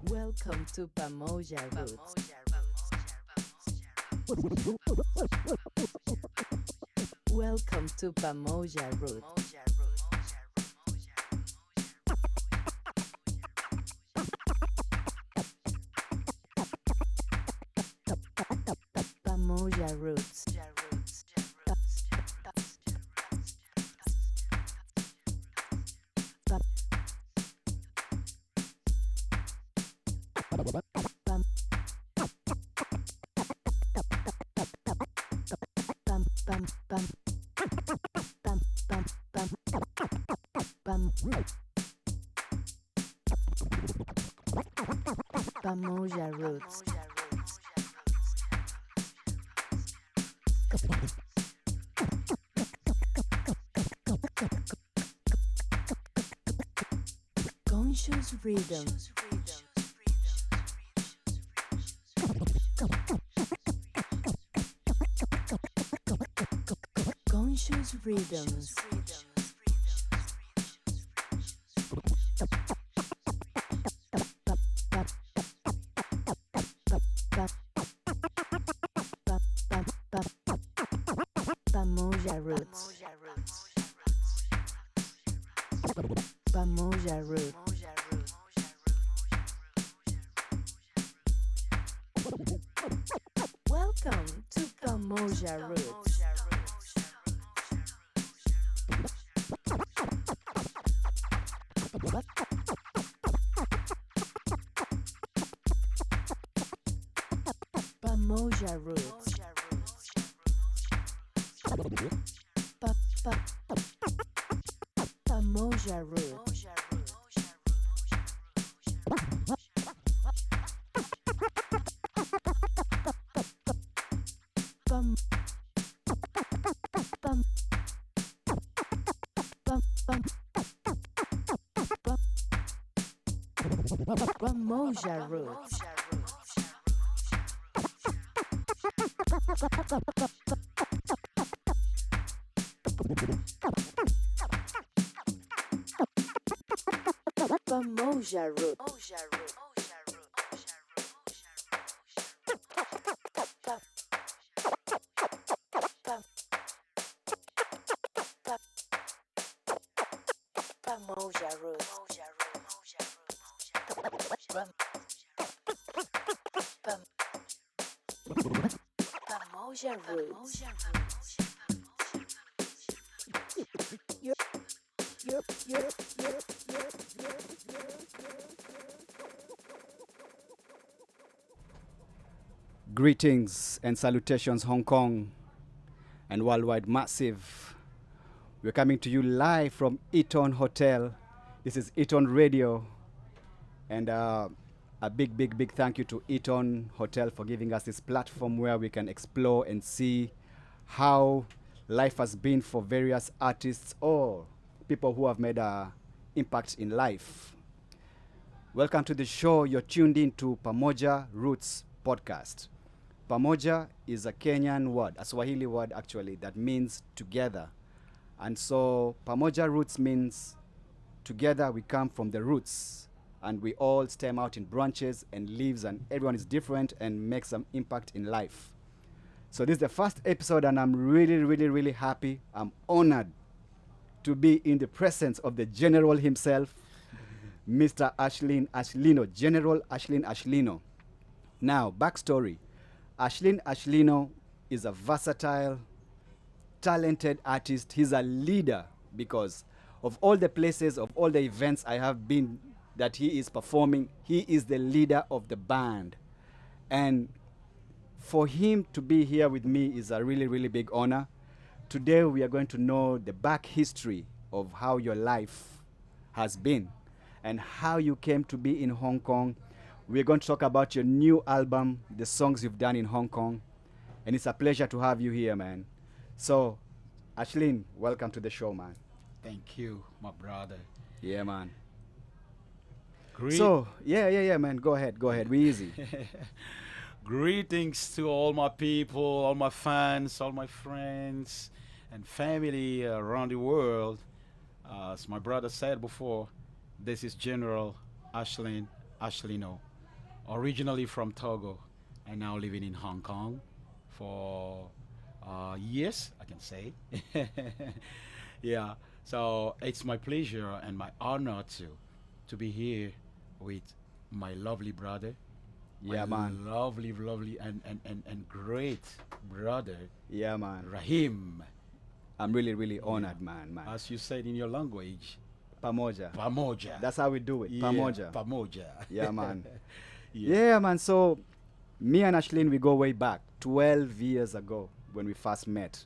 Welcome to PamoJah Roots. Welcome to PamoJah Roots. PamoJah Roots. Pam- pam- pam- pam- pam- pam- pam- pam- PamoJah Roots. Conscious rhythms. Conscious rhythms. PamoJah Roots. PamoJah Roots. Welcome to PamoJah Roots. PamoJah Roots. Pa- pa- PamoJah Roots. Pam- pam- pam- pam- PamoJah Roots. PamoJah Roots. PamoJah Roots. PamoJah Roots. You're, you're, you're, you're. Greetings and salutations, Hong Kong and worldwide massive. We're coming to you live from Eton Hotel. This is Eton Radio. And a big thank you to Eton Hotel for giving us this platform where we can explore and see how life has been for various artists or people who have made an impact in life. Welcome to the show. You're tuned in to PamoJah Roots podcast. PamoJah is a Kenyan word, a Swahili word actually, that means together. And so PamoJah Roots means together we come from the roots and we all stem out in branches and leaves, and everyone is different and makes some impact in life. So this is the first episode and I'm really happy. I'm honored to be in the presence of the General himself, Mr. Achlin Achlino, General Achlin Achlino. Now, backstory. Achlin Achlino is a versatile, talented artist. He's a leader because of all the places, of all the events I have been that he is performing, he is the leader of the band. And for him to be here with me is a really big honor. Today we are going to know the back history of how your life has been and how you came to be in Hong Kong. We're going to talk about your new album, the songs you've done in Hong Kong. And it's a pleasure to have you here, man. So, Achlin, welcome to the show, man. Thank you, my brother. Yeah, man. Greet- So, yeah, man. Go ahead. We easy. Greetings to all my people, all my fans, all my friends, and family around the world. As my brother said before, this is General Achlin Achlino. originally from Togo, and now living in Hong Kong for years, I can say. Yeah. So it's my pleasure and my honor to be here with my lovely brother, my Yeah, man. lovely, lovely and great brother, Yeah, man. Rahyym. I'm really, really Yeah. honored, man. As you said in your language, PamoJah. PamoJah. That's how we do it. Yeah, PamoJah. PamoJah. Yeah, man. Yeah. Yeah, man. So, me and Ashlyn, we go way back, 12 years ago when we first met.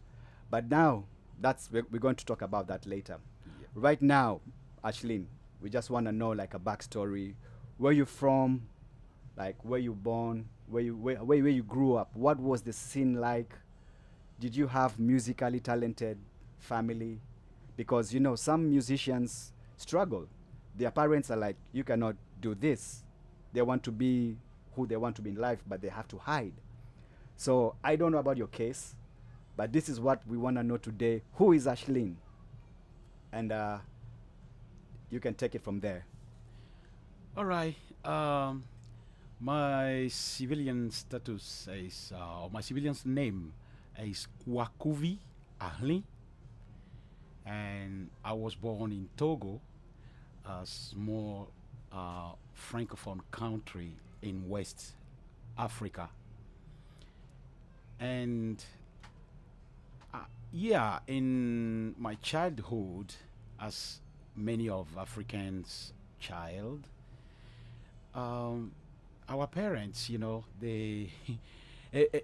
But now, we're going to talk about that later. Yeah. Right now, Ashlyn, we just want to know like a backstory. Where you from? Like where you born? Where you grew up? What was the scene like? Did you have musically talented family? Because you know some musicians struggle. Their parents are like, you cannot do this. They want to be who they want to be in life, but they have to hide. So I don't know about your case, but this is what we want to know today. Who is Ashlyn? And you can take it from there. All right. My civilian status is, or my civilian's name is Kwakuvi Achlin, and I was born in Togo, a small francophone country in West Africa. And yeah, in my childhood, as many of Africans' child, um, our parents, you know, they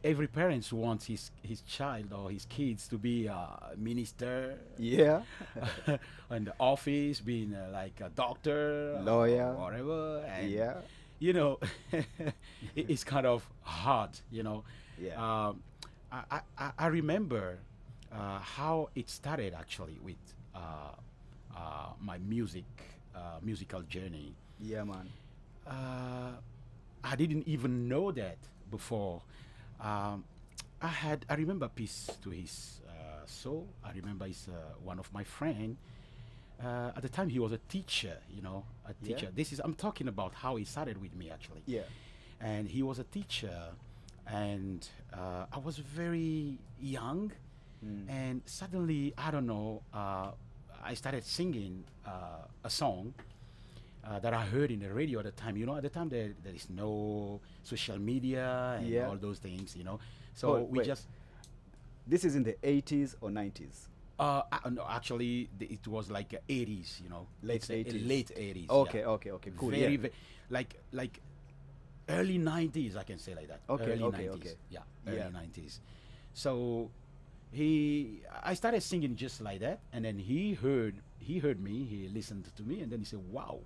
every parents wants his child or his kids to be a minister, Yeah. in the office, being like a doctor, Lawyer. or whatever, and Yeah. you know, it's kind of hard, you know. Yeah. I remember how it started actually with my musical journey. Yeah, man. Uh, I didn't even know that before. Um, I remember peace to his soul. I remember he's one of my friend. At the time, he was a teacher. You know, a Yeah. teacher. I'm talking about how he started with me actually. Yeah. And he was a teacher, and I was very young, and suddenly I don't know. I started singing a song that I heard in the radio at the time. You know, at the time there is no social media and Yeah. all those things. You know, so Oh, we wait. just. This is in the 80s or 90s? No, actually, it was like 80s. You know, Late It's 80s. late 80s. Okay, yeah. okay, okay, cool. Very, Yeah. like early 90s. I can say like that. Okay, early okay, 90s. okay. Yeah, Yeah. early 90s. So I started singing just like that, and then he heard me, he listened to me, and then he said, "Wow,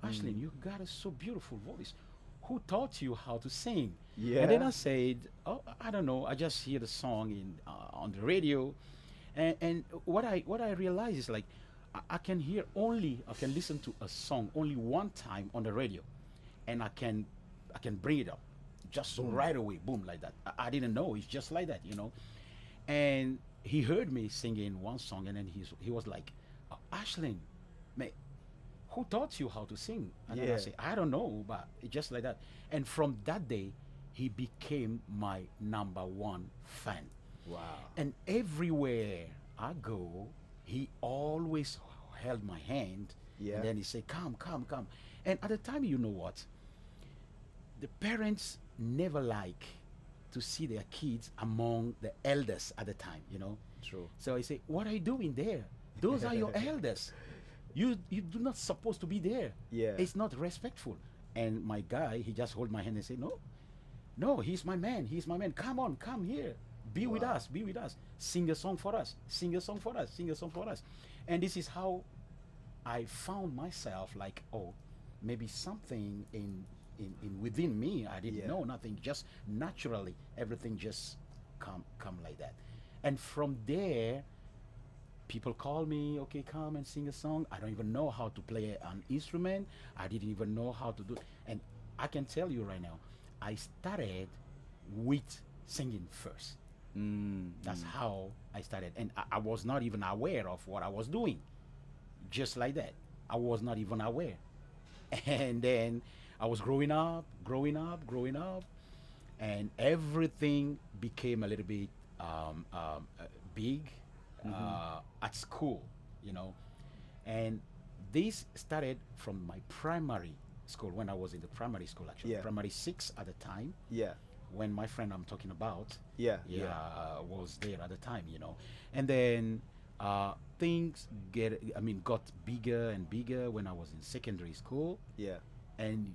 Ashlyn, you got a so beautiful voice. Who taught you how to sing?" And then Yeah. I said, "Oh, I don't know. I just hear the song in on the radio, and what I realized is like I can listen to a song only one time on the radio, and I can bring it up just right away, boom, like that. I didn't know it's just like that, you know." And he heard me singing one song, and then he was like, "Ashlyn, man, who taught you how to sing?" And then I Yeah. say, "I don't know, but it's just like that." And from that day, he became my number one fan. Wow. And everywhere I go, he always held my hand. Yeah. And then he said, "Come, come, come." And at the time, you know what? The parents never like to see their kids among the elders at the time, you know. True. So I say, "What are you doing there? Those are your elders. You do not supposed to be there. Yeah. It's not respectful." And my guy, he just hold my hand and say, "No, no, he's my man. He's my man. Come on, come here. Be with Wow. us. Be with us. Sing a song for us. Sing a song for us. Sing a song for us." And this is how I found myself like, oh, maybe something in within me. I didn't Yeah. know nothing. Just naturally, everything just come like that. And from there, people call me, "Okay, come and sing a song." I don't even know how to play an instrument. I didn't even know how to do. And I can tell you right now, I started with singing first. That's how I started, and I was not even aware of what I was doing. Just like that, I was not even aware. And then I was growing up, and everything became a little bit big at school, you know. And this started from my primary school when I was in the primary school, actually, Yeah. primary six at the time, Yeah. when my friend I'm talking about, Yeah. yeah, was there at the time, you know. And then things got bigger and bigger when I was in secondary school, Yeah. and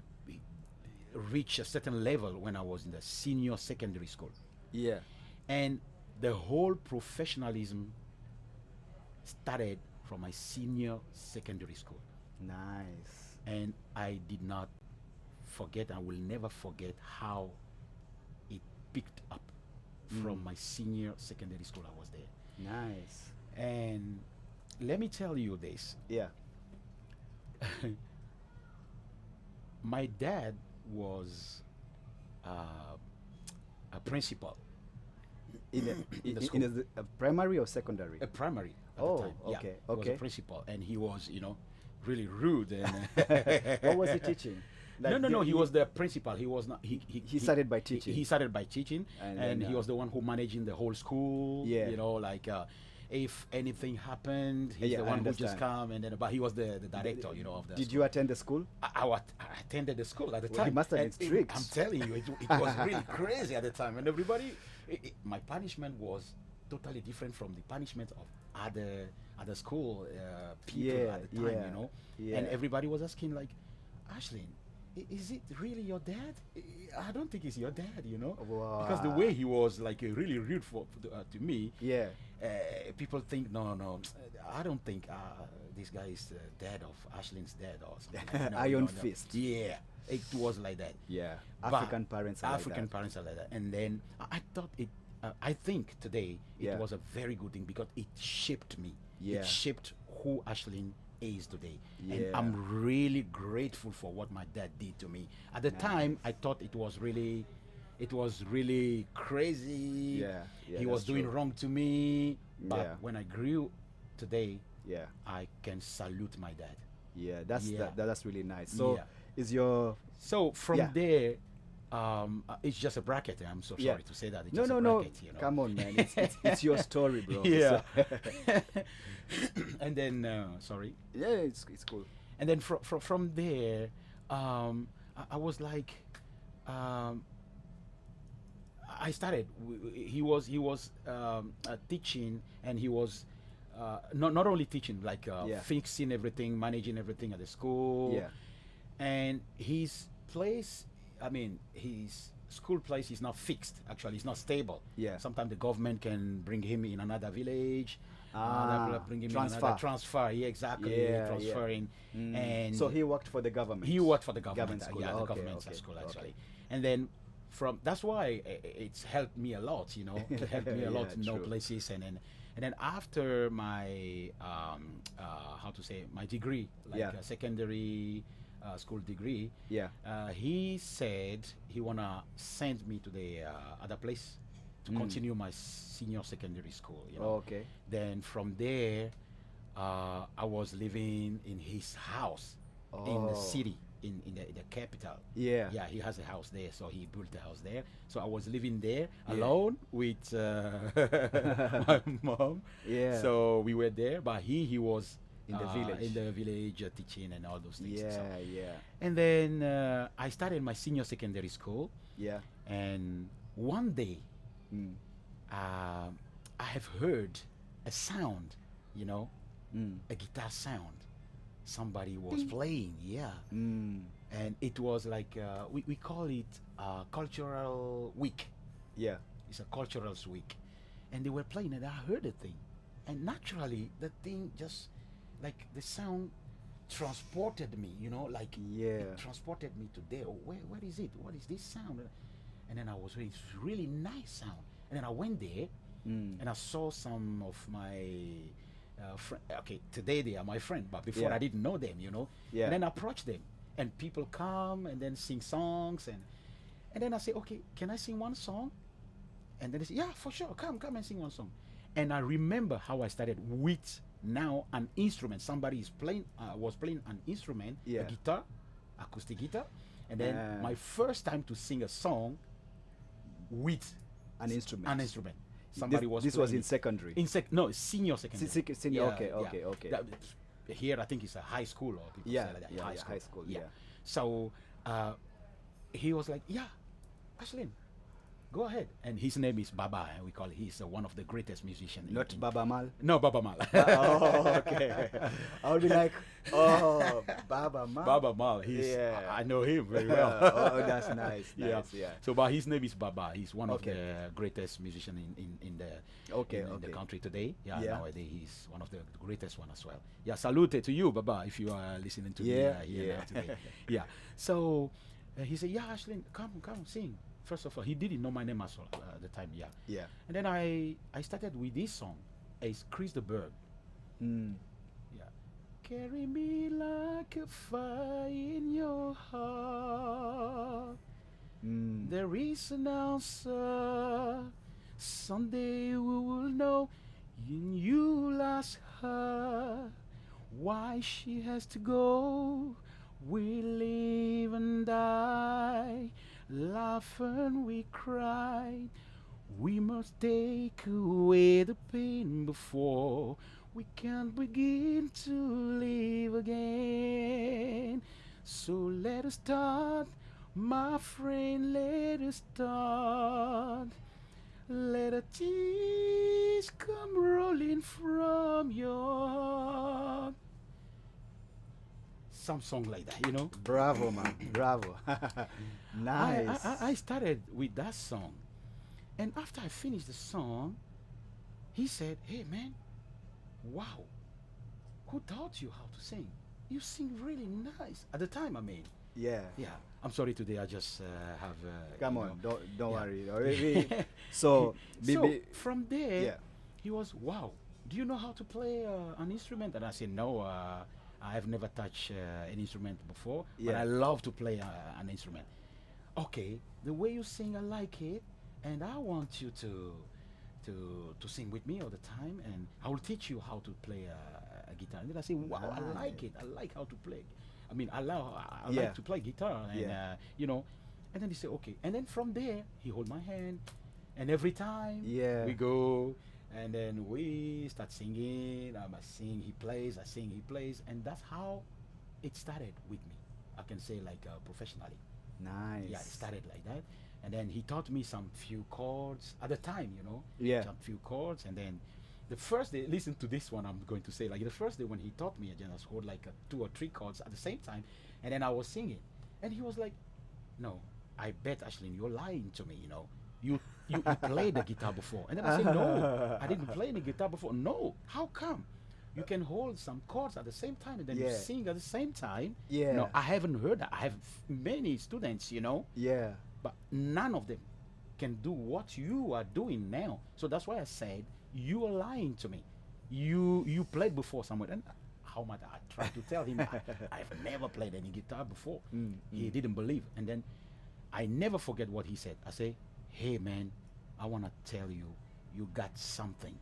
reached a certain level when I was in the senior secondary school. Yeah. And the whole professionalism started from my senior secondary school. Nice. And I did not forget, I will never forget how it picked up from my senior secondary school. I was there. Nice. And let me tell you this. Yeah. My dad was a principal, In a, In the in school. a primary or secondary? a primary at Oh, the time. Yeah, okay, he was a okay. principal, and he was, really rude. And What was he teaching? no, Like no, no. the- He was the principal. He was not. He started by teaching. He started by teaching, And and, then, he was the one who managing the whole school. Yeah. Like if anything happened, he's Yeah, the I one who just understand. come, and then. But he was the director, of the. Did school. you attend the school? I attended the school at the Well, time. he must have been and strict. I'm telling you, it was really crazy at the time, and everybody. My punishment was totally different from the punishment of other school people Yeah, at the time, yeah, And yeah. everybody was asking like, Ashlyn, is it really your dad? I don't think it's your dad, because the Wow. way he was like really rude to me. Yeah. People think no, I don't think this guy is the dad of Ashlyn's dad or something. Iron fist. Yeah, it was like that. Yeah. But African parents are African like that. parents are like that. And then I thought it. I think today Yeah. it was a very good thing because it shaped me. Yeah. It shaped who Ashlyn is today. Yeah. And I'm really grateful for what my dad did to me. At the time, I thought it was really crazy. Yeah, yeah, he was that's doing true. wrong to me. But Yeah. when I grew today, Yeah. I can salute my dad. Yeah. That's Yeah. that's really nice. So Yeah. is your So from Yeah. there, it's just a bracket. I'm so Yeah. sorry to say that. It's no just no a no bracket, come on man, it's your story, bro. Yeah. So- And then sorry. yeah, it's cool. And then from there, I was like, I started. He was teaching, and he was not only teaching, like Yeah. fixing everything, managing everything at the school. Yeah. And his place, his school place is not fixed. Actually, it's not stable. Yeah. Sometimes the government can bring him in another village. Bring him transfer. in another transfer. Yeah, exactly. Yeah, yeah. Transferring. And So he worked for the government. he worked for the government. Government school. Yeah, the Okay, government okay, school okay. actually. And then that's why it's helped me a lot. It helped me a lot Yeah, to know true. places. And then after my how to say, my degree, like Yeah. a secondary school degree, Yeah. he said he wanna send me to the other place to continue my senior secondary school. Okay. Then from there, I was living in his house in the Oh. city, in the capital. Yeah. Yeah, he has a house there, so he built a house there. So I was living there alone with my mom. Yeah. So we were there, but he was In the village. In the village, teaching and all those things. So- Yeah, yeah, And then I started my senior secondary school, yeah. and one day Mm. I have heard a sound, a guitar sound. Somebody was playing, yeah. Mm. And it was like, we call it cultural week. Yeah. It's a cultural week. And they were playing, and I heard the thing. And naturally, the thing just, like, the sound transported me, like, Yeah. it transported me to there. Where is it? What is this sound? And then I was really, it's really nice sound. And then I went there, and I saw some of my friends. Okay, today they are my friend, but before Yeah. I didn't know them, Yeah. And then I approached them, and people come and then sing songs, and then I say, okay, can I sing one song? And then they say, yeah, for sure, come and sing one song. And I remember how I started with now an instrument. Somebody was playing an instrument, Yeah. a guitar, acoustic guitar, And then my first time to sing a song with An instrument. an instrument. Somebody was This was playing in it. secondary. No, senior secondary. Senior, okay. Here, I think it's a high school, or people Yeah, say like that. yeah, high school, yeah. So he was like, "Yeah, Achlin, go ahead." And his name is Baba, and we call it. He's one of the greatest musicians. Not Baba Mal. No, Baba Mal. Oh, okay. I would be like, oh, Baba Mal. Baba Mal. I know him very well. Oh, that's nice. Yeah. Nice, yeah. So, but his name is Baba. He's one Okay. of the greatest musicians in the in the country today. Yeah, Yeah. nowadays he's one of the greatest one as well. Yeah, salute to you, Baba, if you are listening to me here now today. Yeah. So he said, "Yeah, Achlin, come, sing." First of all, he didn't know my name as well at the time. Yeah. Yeah. And then I started with this song. It's Chris the Bird. Mm. Yeah. Carry me like a fire in your heart. Mm. There is an answer. Someday we will know. And you'll ask her why she has to go. We live and die, laugh and we cry. We must take away the pain before we can begin to live again. So let us start, my friend, let us start. Let the tears come rolling from your heart. Some song like that, you know. Bravo, man. Bravo. Nice. I started with that song, and after I finished the song, he said, "Hey, man, wow, who taught you how to sing? You sing really nice." At the time, I mean. Yeah. Yeah. I'm sorry today. I just have. Come you on, know, don't yeah. worry. Already. So, So from there, yeah. he was, "Wow, do you know how to play an instrument?" And I said, "No, I have never touched an instrument before, but Yeah. I love to play an instrument." "Okay, the way you sing, I like it, and I want you to sing with me all the time, and I will teach you how to play a guitar." And then I say, "Wow, I like it. I like how to play. I mean, I Yeah. like to play guitar, and Yeah. you know." And then he said, "Okay." And then from there, he hold my hand, and every time Yeah. we go, and then we start singing. I sing, he plays. I sing, he plays, and that's how it started with me. I can say like professionally. Nice. Yeah, it started like that, and then he taught me some few chords at the time, you know. Yeah. Some few chords, and then the first day, listen to this one. I'm going to say like the first day when he taught me, I just hold like 2 or 3 chords at the same time, and then I was singing, and he was like, "No, I bet, Achlin, you're lying to me, you know. You played the guitar before." And then I said, "No, I didn't play any guitar before." "No, how come? You can hold some chords at the same time and then you Yeah. sing at the same time." Yeah. No, I haven't heard that. I have many students, you know, Yeah. but none of them can do what you are doing now. So that's why I said, you are lying to me. You played before somewhere. And how much I tried to tell him, I've never played any guitar before. He didn't believe. And then I never forget what he said. I say, "Hey, man, I want to tell you, you got something.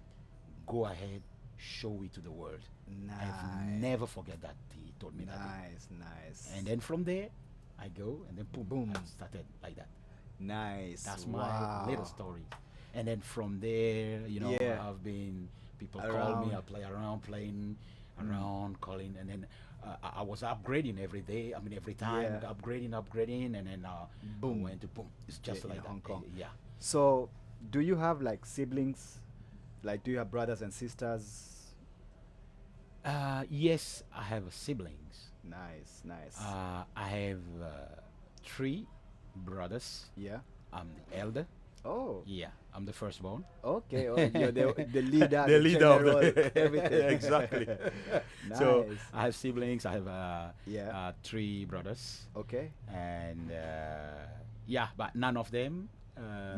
Go ahead, show it to the world." I've Nice. never forget that. He told me that. Nice. And then from there, I go, and then boom, Boom. I started like that. Nice. That's wow. my little story. And then from there, you know, Yeah. I've been, people call me, Around. I play around, playing around, calling, and then I was upgrading every day. I mean, every time, Yeah. upgrading, and then Boom. went to boom. It's just in like that. Hong Kong. Yeah. So, do you have like siblings? Like, do you have brothers and sisters? Yes, I have siblings. Nice. I have 3 brothers. Yeah. I'm the elder. Oh. Yeah, I'm the firstborn. Okay. Oh, you're the leader. The leader of general, the everything. exactly. Nice. So I have siblings. I have Yeah. 3 brothers, Okay. and yeah, but none of them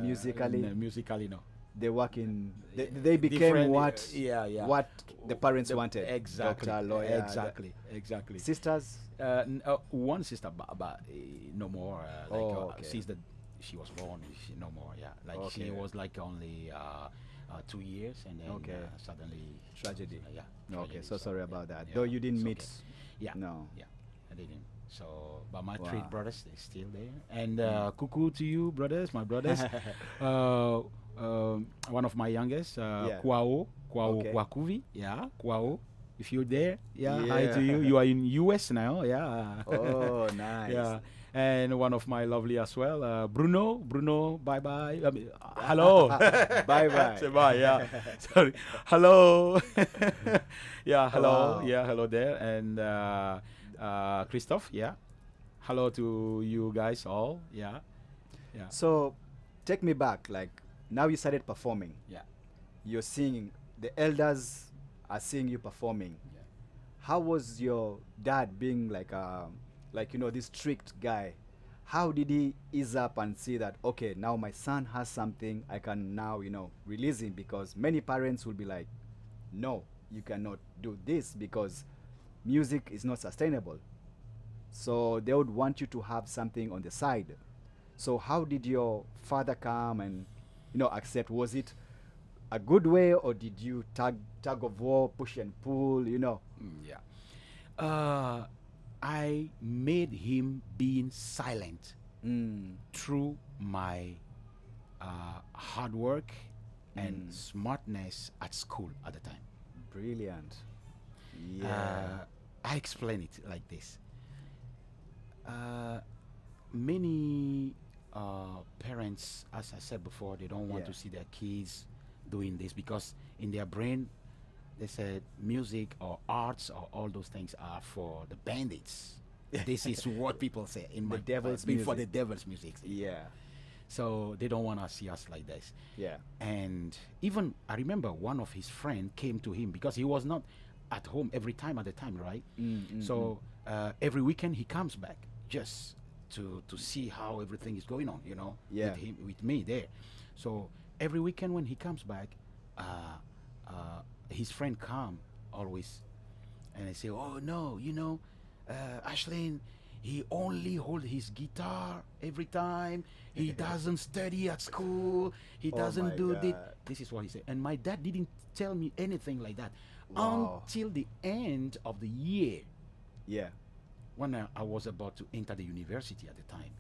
Musically? musically, no. They work in. They became Different, what? yeah. What the parents wanted. Exactly. Doctor, lawyer. Exactly. Sisters. One sister, but no more. Oh, okay. Since she was born, she no more. Yeah, like she Okay. was like only 2 years, and then Okay. suddenly Tragedy. yeah. Okay. tragedy, So sorry about that. yeah, Though you didn't it's meet. okay. Yeah. No. Yeah, I didn't. So, but my three Wow. brothers, they're still there. And cuckoo to you, brothers, my brothers. uh, One of my youngest, Yeah. Kwao Okay. Kwakuvi. Yeah, Kwao. If you're there, yeah, hi to you. Yeah. You are in US now, yeah. Oh, nice. Yeah. And one of my lovely as well, Bruno, bye bye. I mean, hello. Bye bye. Say bye, yeah. Sorry. Hello. Yeah, hello. Wow. Yeah, hello there. And Christoph, yeah. Hello to you guys all. Yeah. Yeah. So, take me back. Like, now you started performing. Yeah. You're singing. The elders are seeing you performing. Yeah. How was your dad being like this strict guy? How did he ease up and see that, okay, now my son has something, I can now release him? Because many parents will be like, no, you cannot do this because music is not sustainable. So they would want you to have something on the side. So how did your father come and accept? Was it a good way, or did you tug of war, push and pull? Yeah. I made him being silent Mm. through my hard work and Mm. smartness at school at the time. Brilliant. Yeah. I explain it like this. Uh, Many parents, as I said before, they don't want Yeah. to see their kids doing this because in their brain, they said music or arts or all those things are for the bandits. This is what people say in The my devil's for the music. devil's music. Yeah. So they don't want to see us like this. Yeah. And even I remember one of his friend came to him because he was not at home every time at the time, right? So every weekend he comes back just to see how everything is going on, Yeah. with me there. So every weekend when he comes back, his friend come always, and I say, oh no, Ashlyn, he only hold his guitar every time. He doesn't study at school. He Oh doesn't my do this. God. This is what he said. And my dad didn't tell me anything like that Wow. until the end of the year Yeah. when I was about to enter the university at the time,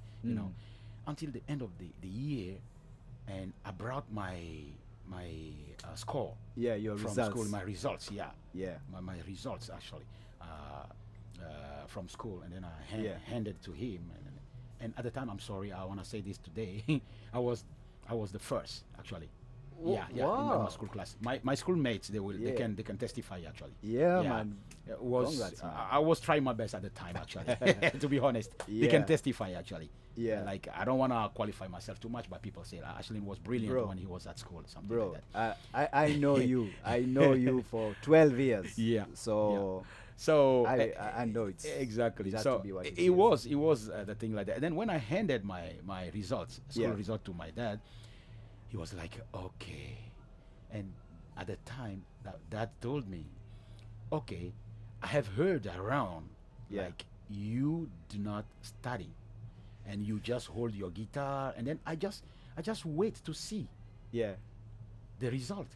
until the end of the year, and I brought my score Yeah, your from results. school, my results, yeah, Yeah. my results actually from school, and then I Yeah. handed to him, and at the time, I'm sorry, I want to say this today, I was the first actually. Yeah, in my Wow. school class. My schoolmates, they Yeah. can testify actually. Yeah, man. It was Congrats, man. I was trying my best at the time actually. To be honest, they Yeah. can testify actually. Yeah. Like I don't want to qualify myself too much, but people say Ashlyn was brilliant Bro. when he was at school, something Bro, like that. I know you. I know you for 12 years. Yeah. So So I know exactly. it has So to be what it it is. was the thing like that. And then when I handed my results, school Yeah. result to my dad, he was like, okay. And at the time, dad told me, okay, I have heard around Yeah. like you do not study, and you just hold your guitar, and then I just wait to see Yeah. the result.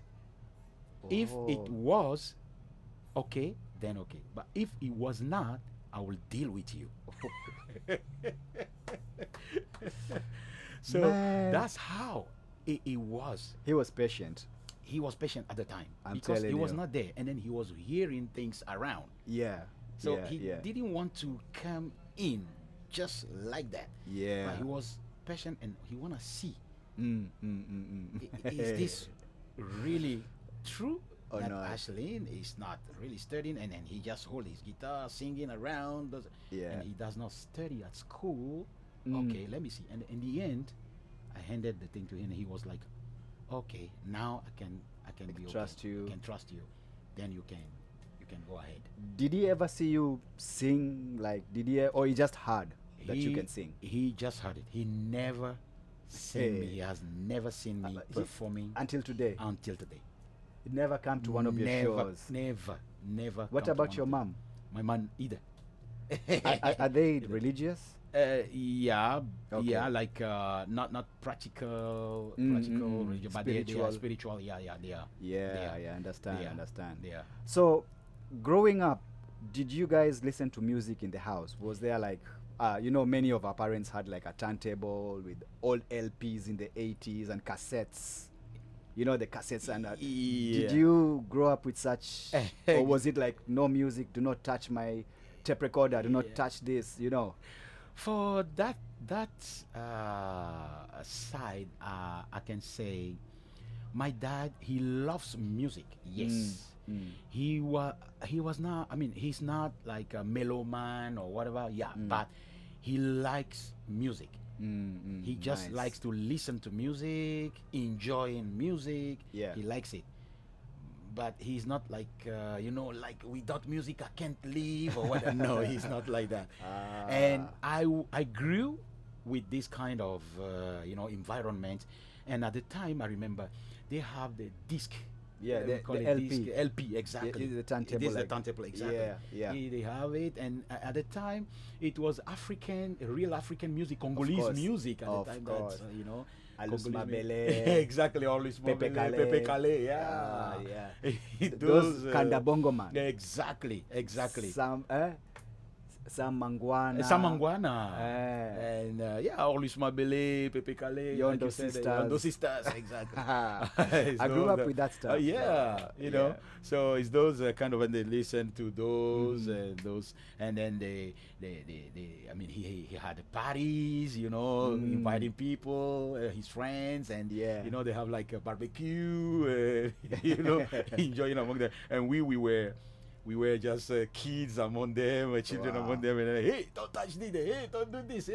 If it Oh. was okay, then okay. But if it was not, I will deal with you. So Man. that's how it was. He was patient. He was patient at the time I'm because he telling was you. not there, and then he was hearing things around. Yeah. So yeah, he yeah. didn't want to come in just like that. Yeah. But he was patient, and he want to see Mm. is this really true? Or That not? Ashlyn is not really studying, and then he just hold his guitar, singing around, Yeah. and he does not study at school. Mm. Okay, let me see. And in the end, I handed the thing to him, and he was like, "Okay, now I can be trust okay. you. I can trust you. Then you can go ahead." Did he ever see you sing? Like, did he, or he just heard that you He- can sing? He just heard it. He never seen me. Hey. He has never seen me he- performing Until today, until today. it never come to one of your never, shows. Never. What come to about one your of them. mom? My mom either. Are they religious? Yeah, Okay. yeah, like not practical, religion, but they are Spiritual. spiritual. Yeah, they are. Yeah, They are. I understand. They are. Understand. They are. So, growing up, did you guys listen to music in the house? Was there like, many of our parents had like a turntable with old LPs in the 80s and cassettes. You know, the cassettes and that. Did Yeah. you grow up with such, or was it like no music? Do not touch my tape recorder. Do not Yeah. touch this. You know. For that side, I can say my dad, he loves music. Mm, Yes, mm, he was not. I mean, he's not like a mellow man or whatever. Yeah, mm, but he likes music. He just nice. likes to listen to music, enjoying music. Yeah. He likes it, but he's not like like without music I can't live or what. No, he's not like that. And Ah. I grew with this kind of environment, and at the time I remember they have the disc. Yeah, We call the it disc LP. LP, Yeah, exactly. it is the turntable. This is the Like, turntable, exactly. yeah, yeah. They have it, and at the time it was African, real African music, Of Congolese course. music at Of the time. course. That's Alus Congolese Mabele. exactly, always Pepe Kale. Pepe Kale, Ah, yeah. yeah. Those Those Kanda Bongo man. exactly. Some Mangwana. Samangwana. Eh. And yeah, always Mabele, Pepe Kale, like Yondo you said, Sisters. Yondo Sisters, exactly. It's I grew those, up with that stuff. yeah, Yeah. So it's those kind of when they listen to those, Mhm. and then they I mean, he had parties, inviting people, his friends, and Yeah. they have like a barbecue, enjoying among them, and we were just kids among them, children Wow. among them, and hey, don't touch this, hey, don't do this.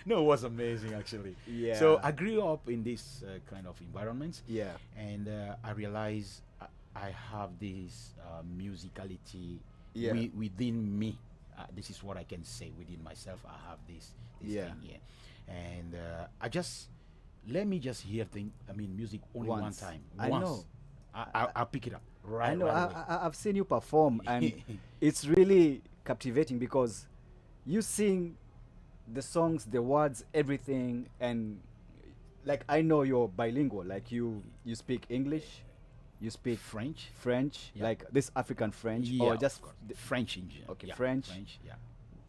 No, it was amazing actually. Yeah. So I grew up in this kind of environments, Yeah. and I realized I have this musicality Yeah. within me. This is what I can say within myself. I have this Yeah. thing here, and let me just hear music only one Once. time. I Once. know. I'll pick it up right. I know. Right away. I've seen you perform, and it's really captivating because you sing the songs, the words, everything, and like I know you're bilingual. Like you speak English, you speak French. French, Yeah. like this African French, Yeah, or of just course. French in general. Okay, Yeah, French. Yeah.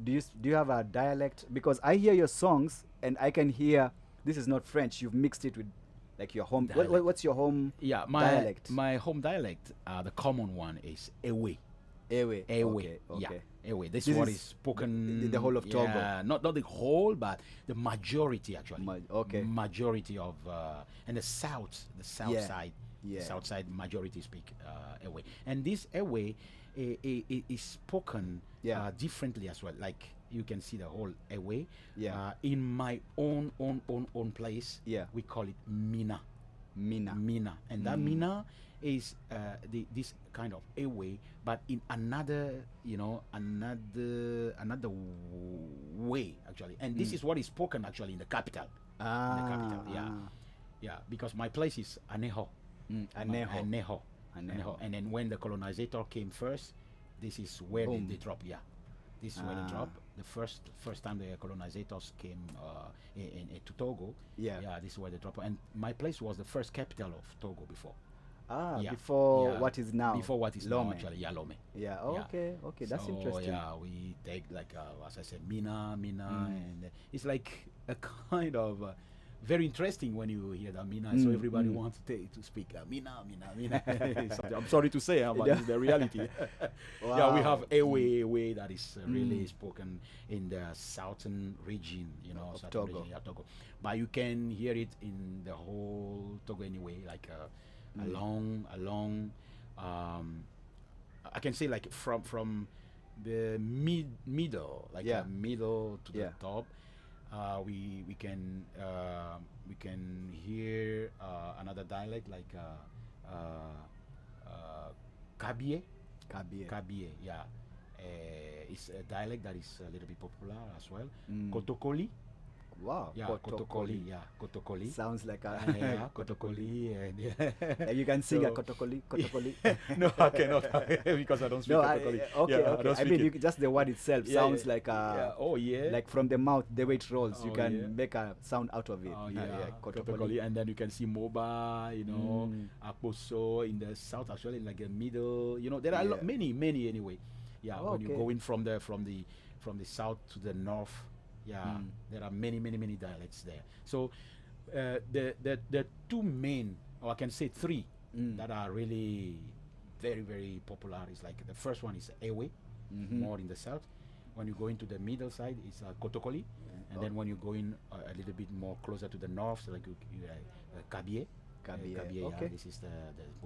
do you have a dialect? Because I hear your songs and I can hear this is not French. You've mixed it with like your home. Dialect. What's your home Yeah, dialect? my home dialect, the common one is Ewe. Ewe. Ewe. Okay. Yeah. Ewe. This This one is is spoken. the whole of Togo. Yeah, not the whole, but the majority actually. Okay. Majority of and the south Yeah. side. Yeah. The south side majority speak Ewe, and this Ewe is spoken Yeah. differently as well. Like you can see the whole Ewe. Yeah. In my own place. Yeah. We call it Mina. Mina. And that Mina is this kind of a way, but in another way actually, and this is what is spoken actually in the capital. In the capital, yeah, because my place is Aneho. Aneho. Aneho. Aneho. And then when the colonizer came first, this is where they drop. Yeah, this is where they drop. The first time the colonizers came to Togo. Yeah. This is where they drop. And my place was the first capital of Togo before. Yeah. Before Yeah. what is now. Before what is Lome. now actually, yeah, Lome. Yeah. Yeah. Okay. That's So, interesting. Yeah, we take like as I said, Mina, Mm. and it's like a kind of very interesting when you hear that Mina. So everybody wants to speak Mina. I'm sorry to say, but it's the reality. Yeah, we have Ewe that is really spoken in the southern region, Of southern Togo. region, yeah, Togo. But you can hear it in the whole Togo anyway, like along. I can say like from the middle, like Yeah. middle to the Yeah. top. We can hear another dialect like Kabie. Kabie, yeah. It's a dialect that is a little bit popular as well. Kotokoli. Wow. Yeah, Kotokoli. Kotokoli. Yeah, Kotokoli. Sounds like a. Yeah, Kotokoli, and yeah. You can sing a So- Kotokoli. Kotokoli. No, I cannot because I don't speak No, Kotokoli. okay, Yeah, okay. don't I speak mean, it. just the word itself Yeah, sounds yeah. like Yeah. Oh yeah. like from the mouth, the way it rolls, you Oh, can yeah. make a sound out of it. Oh Ah, yeah, Kotokoli. Kotokoli, and then you can see Moba, Mm. Akposo in the south, actually, like the middle. There are Yeah. many anyway. Yeah, Oh, when you okay. go in from the south to the north, yeah, Mm. there are many dialects there. So the two main, or I can say three, Mm. that are really very popular is like the first one is Ewe, Mhm. more in the south. When you go into the middle side, it's Kotokoli, and Oh. then when you go in a little bit more closer to the north, so like Kabie. Kabie, Kabie, okay. yeah, this is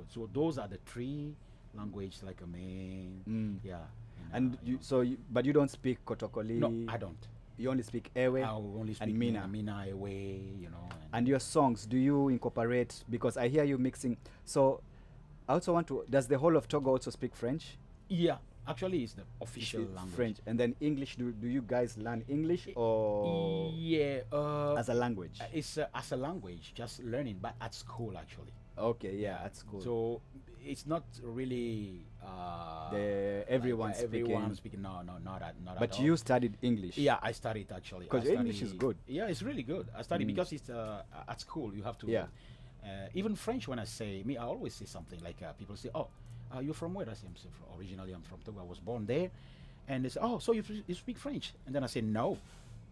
so those are the three language like a main, Mm. yeah. And but you don't speak Kotokoli. no, I don't. You only speak Ewe. I will only speak and Mina. Mina away, And your songs, do you incorporate? Because I hear you mixing. So I also want to. Does the whole of Togo also speak French? yeah, actually, it's the official It's language. French, and then English. Do you guys learn English or Yeah, as a language? it's as a language, just learning, but at school actually. Okay, yeah, that's cool. So it's not really Everyone speaking. speaking. No, not at But all. you studied English. Yeah, I studied actually. 'Cause I your English is studied- good. Yeah, it's really good. I studied Mm. because it's at school. You have to. Yeah. Even French. When I say I always say something like people say, "Oh, you're from where?" I say, Originally I'm from Togo. I was born there," and they say, "Oh, so you speak French?" And then I say, "No."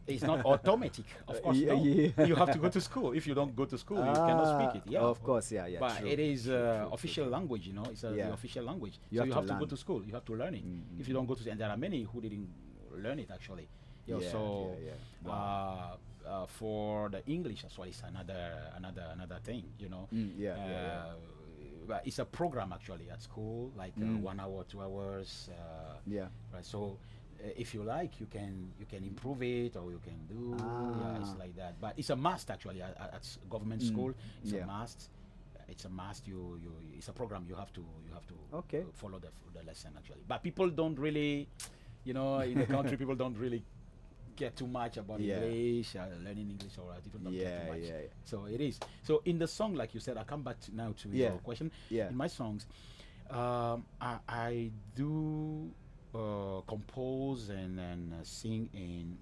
It's not automatic, of course. Yeah, No. yeah. You have to go to school. If you don't go to school, you cannot speak it. Yeah, Of course, yeah. but true. it is True, official true. language, It's Yeah. the official language. You So have you to have to go learn. to school. You have to learn it. If you don't go to, and there are many who didn't learn it actually. Yeah, So yeah. Wow. for the English as well, it's another thing, Yeah. But it's a program actually at school, like 1 hour, 2 hours. Yeah. Right. So if you like, you can improve it, or you can do. Yeah, it's Ah. like that. But it's a must actually at government school. It's Yeah. a must. It's a must. It's a program. You have to Okay. follow the lesson actually. But people don't really, in the country, people don't really get too much about Yeah. English, learning English, or people don't get too much. Yeah. So it is. So in the song, like you said, I come back now to Yeah. your question. Yeah. In my songs, I do compose and sing in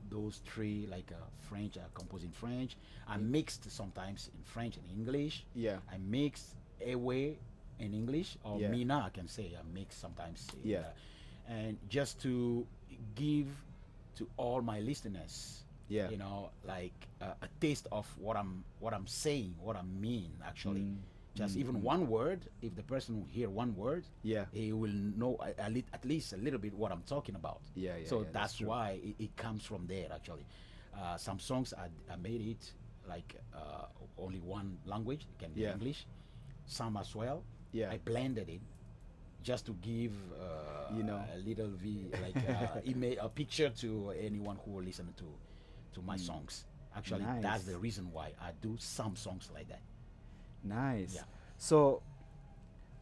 those three, like French. I compose in French. I mixed sometimes in French and English. Yeah. I mixed Ewe in English, or Yeah. Mina, I can say. I mix sometimes. Yeah. And just to give to all my listeners, Yeah. like a taste of what I'm saying, what I mean actually. Just even one word. If the person will hear one word, Yeah. he will know at least a little bit what I'm talking about. Yeah, So yeah, that's that's true. why it comes from there actually. Some songs I made it like only one language. It can be Yeah. English. Some as well. Yeah. I blended it just to give a little a picture to anyone who will listen to my songs. Actually, Nice. that's the reason why I do some songs like that. Nice. Yeah. So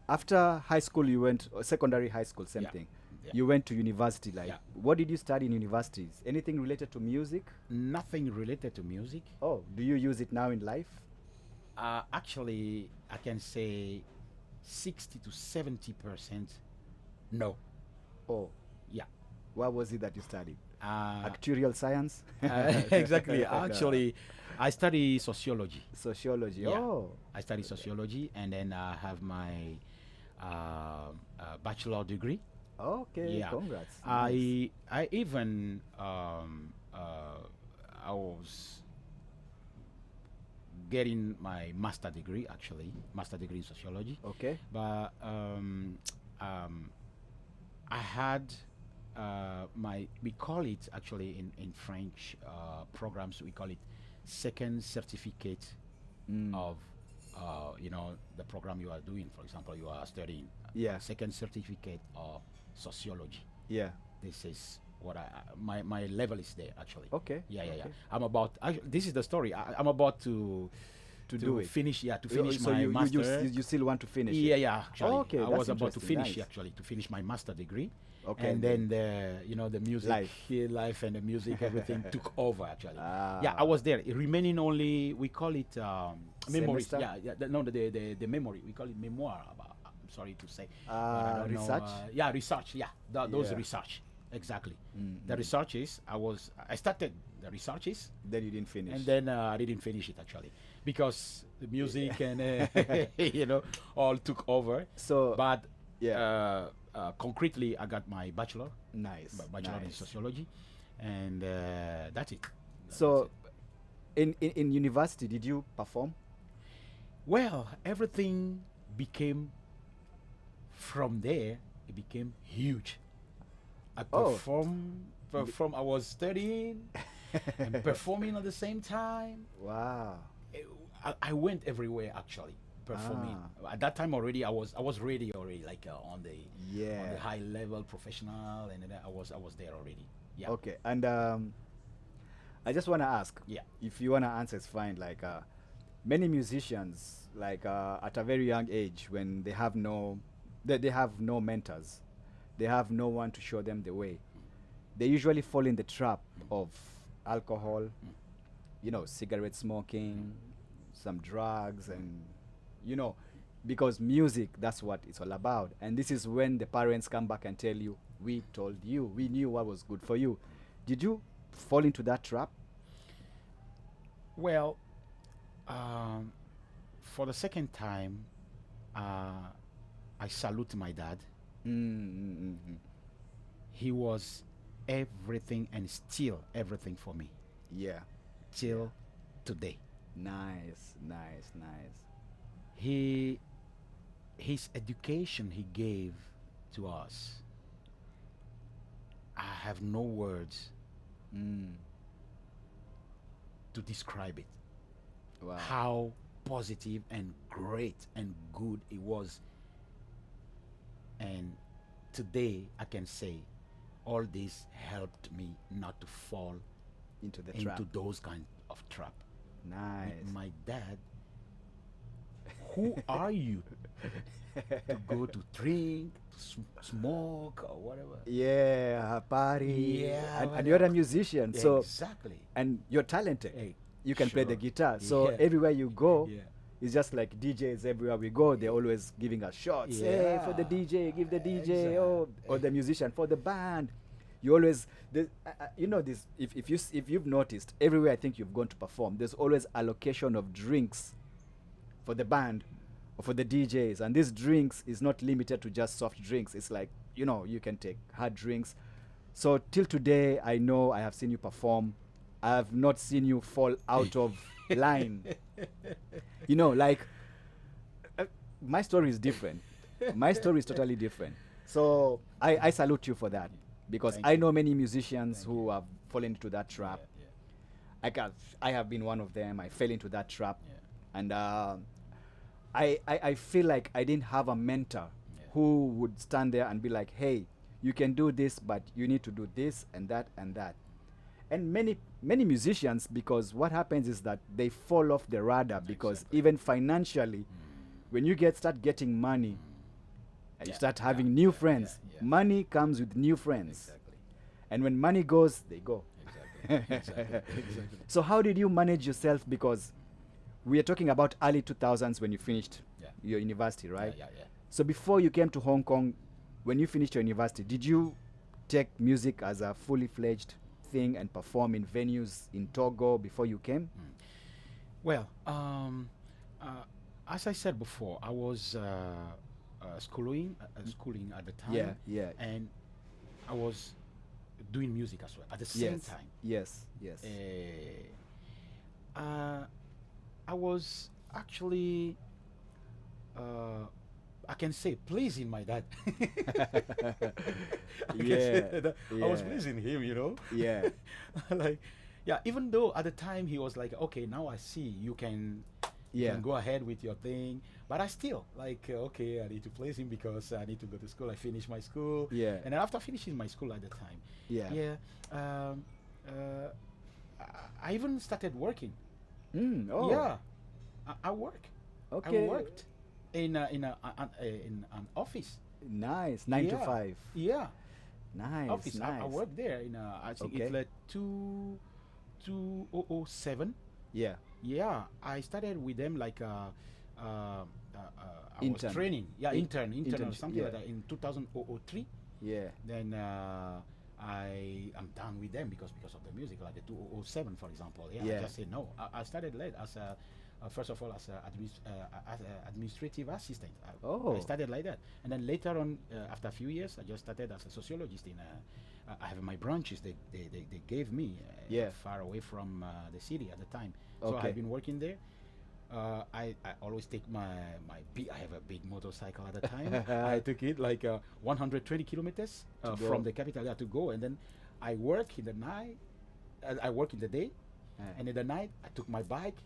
after high school, you went secondary high school, same Yeah. thing. Yeah. You went to university. Like, Yeah. what did you study in universities? Anything related to music? Nothing related to music. Oh, do you use it now in life? Actually, I can say 60 to 70%. No. Oh, Yeah. what was it that you studied? Uh, Actuarial science? exactly. Actually, I study sociology. Sociology. Yeah. Oh, I study sociology, and then I have my bachelor degree. okay. Yeah. Congrats. Nice. I even I was getting my master degree actually, master degree in sociology. Okay. But I had we call it actually in French programs, we call it second certificate of the program you are doing. For example, you are studying Yeah. second certificate of sociology. Yeah. This is what my level is there actually. Okay. Yeah. Okay. I'm about this is the story. I'm about to to do it. finish, yeah, to So finish so my master. you still want to finish Yeah, it? yeah. Actually, Okay, I that's was about to interesting. finish Nice. actually to finish my master degree, Okay, and then the music, Life. life, and the music, everything took over actually. Yeah, I Ah. was there. Remaining only, we call it memories. Semester? Yeah, yeah. No, the memory. We call it memoir. I'm sorry to say. But I don't know, Research? yeah, research. Yeah, those Yeah. research. Exactly. Mm, The researches. I started the researches, Then you didn't finish. and then I didn't finish it actually because the music and all took over. So But yeah. concretely, I got my Nice. bachelor in Nice. sociology, and that's it. So in university, did you perform? Well, everything became from there. It became huge. I Oh. perform. I was studying and performing at the same time. Wow. I went everywhere actually performing. At that time already, I was ready already, like on the Yeah. high level professional, and then I was there already. Yeah. Okay. And I just want to ask. Yeah. If you want to answer, it's fine. Like many musicians, like at a very young age, when they have they have no mentors, they have no one to show them the way. They usually fall in the trap of alcohol, cigarette smoking, some drugs, and because music, that's what it's all about. And this is when the parents come back and tell you, we told you, we knew what was good for you. Did you fall into that trap? Well, for the second time, I salute my dad. Mm-hmm. He was everything and still everything for me Yeah. till today. Nice, nice, nice. His education he gave to us, I have no words Mm. to describe it. Wow. How positive and great and good it was. And today I can say all this helped me not to fall Into the into trap. those kind of trap. Nice. My dad, who are you to go to drink, to smoke, or whatever? Yeah, a party. Yeah, And you're a musician, so exactly. and you're talented. Hey, You can play the sure. guitar. So Yeah. everywhere you go, Yeah. it's just like DJs everywhere we go, they're always giving us shots. Hey, for the Yeah. DJ, give the DJ, Exact- or the musician for the band. You always, this. If you've noticed, everywhere I think you've gone to perform, there's always allocation of drinks for the band or for the DJs, and these drinks is not limited to just soft drinks. It's like you can take hard drinks. So till today, I know I have seen you perform. I have not seen you fall out of line. Like my story is different. My story is totally different. So I salute you for that, because Thank I you. know many musicians who have fallen into that trap. Yeah. I have been one of them. I fell into that trap, Yeah. and I feel like I didn't have a mentor Yeah. who would stand there and be like, "Hey, you can do this, but you need to do this and that and that." And many musicians, because what happens is that they fall off the radar, because Exactly. even financially, when you start getting money, and you Yeah, start yeah, having new yeah, friends, yeah. money comes with new friends, Exactly. and when money goes, they go. Exactly. Exactly. So how did you manage yourself? Because we are talking about early 2000s when you finished Yeah. your university, right? Yeah. So before you came to Hong Kong, when you finished your university, did you take music as a fully fledged thing and perform in venues in Togo before you came? Well, as I said before, I was schooling at the time. Yeah. And I was doing music as well at the same Yes. time. Yes. I was actually, I can say, pleasing my dad. I can say that I was Yeah. pleasing him, Yeah. like, yeah. Even though at the time he was like, okay, now I see you can Yeah. go ahead with your thing, but I still like, okay, I need to please him because I need to go to school. I finished my school. Yeah. And then after finishing my school at the time, Yeah. I even started working. Oh. Yeah, I work. I Okay. worked in an office. Nice. 9 to Yeah, 5. yeah, Nice, office. I nice. worked there in I think it's Okay. like 2007. Yeah. Yeah, I started with them like I was Intern. training. Yeah, intern or Internship. something Yeah. like that in 2003. Yeah. Then I am done with them because of the music, like the 2007, for example. Yeah, Yeah. I just said no. I started late as a first of all as a administrative assistant. I Oh. started like that, and then later on, after a few years, I just started as a sociologist in. I have my branches they gave me Yeah. far away from the city at the time. So Okay. I've been working there. I always take I have a big motorcycle at the time. I took it like 120 kilometers To go. from the capital to go, and then I work in the night. I work in the day, and in the night I took my bike.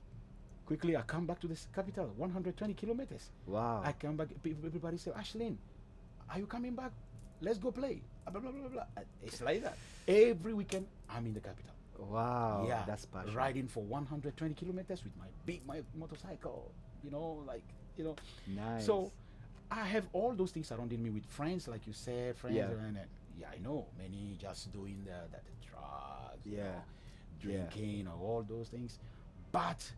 Quickly, I come back to this capital, 120 kilometers. Wow. I come back. Everybody say, Ashlyn, are you coming back? Let's go play. Blah, blah, blah, blah. It's like that. Every weekend, I'm in the capital. Wow. Yeah, That's passion. riding for 120 kilometers with my motorcycle. Like Nice. So I have all those things surrounding me with friends, like you said, friends. Yeah. And yeah, I know many just doing the drugs, Yeah. Yeah. drinking, or all those things. But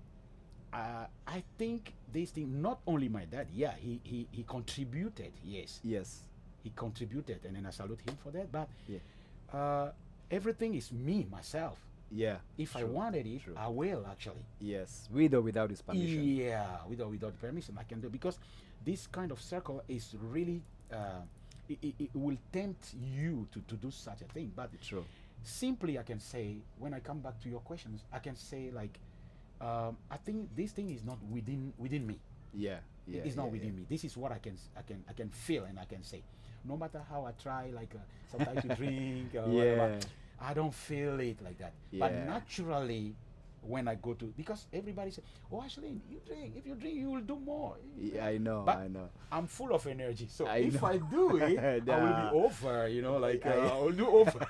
I think this thing, not only my dad, yeah, he contributed, yes, Yes. he contributed, and then I salute him for that. But Yeah. everything is me, myself. Yeah. If I True. wanted it, True. I will actually. Yes. With or without his permission. Yeah, without permission, I can do, because this kind of circle is really it will tempt you to do such a thing. But True. simply, I can say, when I come back to your questions, I can say like I think this thing is not within me. Yeah. Yeah. It's not yeah, within me. This is what I can feel, and I can say. No matter how I try, like sometimes to drink or whatever, Yeah. I don't feel it like that. But Yeah. naturally, when I go to, because everybody says, "Oh, Ashlyn, you drink. If you drink, you will do more." Yeah, I know. But I know. I'm full of energy, so I if know. I do it, I will Nah. be over. Like I- I will do over.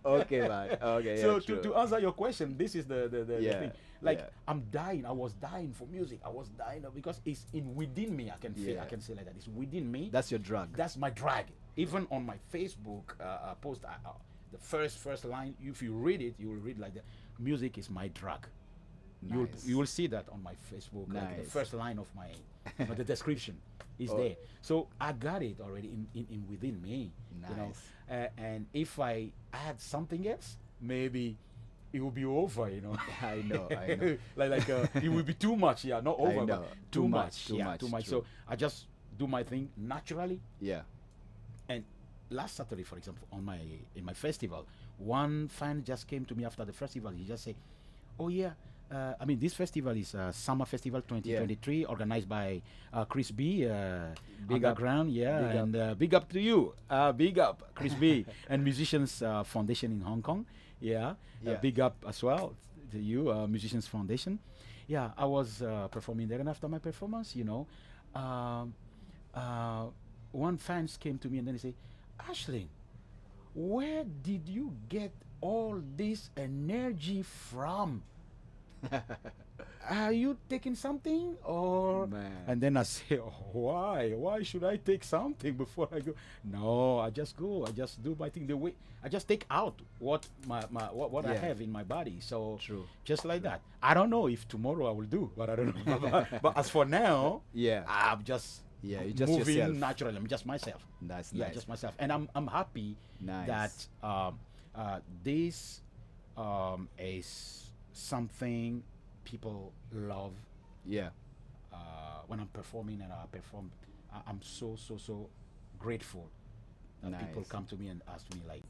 Okay, man. Okay. So Yeah, to true. answer your question, this is the Yeah, thing. Like yeah. I'm dying. I was dying for music. I was dying because it's in within me. I can feel. I Yeah. can say like that. It's within me. That's your drug. That's my drag. Even on my Facebook post, the first line, if you read it, you will read like the music is my drug. Nice. You will see that on my Facebook. Like the Nice. first line of my the description is Oh. there. So I got it already in within me. Nice. And if I add something else, maybe it will be over. I know. I know. like it will be too much. Yeah, not over, know. but Too too much, much. too Yeah, much, too much. true. So I just do my thing naturally. Yeah. And last Saturday, for example, in my festival, one fan just came to me after the festival. He just said, "Oh yeah, I mean this festival is Summer Festival 2023, organized by Chris B. Big up. Underground, yeah, Big up. and big up to you, big up Chris B. and Musicians Foundation in Hong Kong, yeah, Yeah. big up as well to you, Musicians Foundation." Yeah, I was performing there, and after my performance, um, one fans came to me and then they say, "Ashlyn, where did you get all this energy from? Are you taking something or?" Man. And then I say, "Oh, why should I take something before I go?" No, I just go, I just do my thing the way I just take out what what I Yeah. have in my body. So True. just like that. I don't know if tomorrow I will do, but I don't know. but as for now, Yeah. I'm just Yeah, you're just moving yourself. naturally. I'm just myself. That's Yeah, nice. just myself, and I'm happy Nice. that this is something people love. Yeah. When I'm performing and I perform, I'm so grateful that people Nice. come to me and ask me like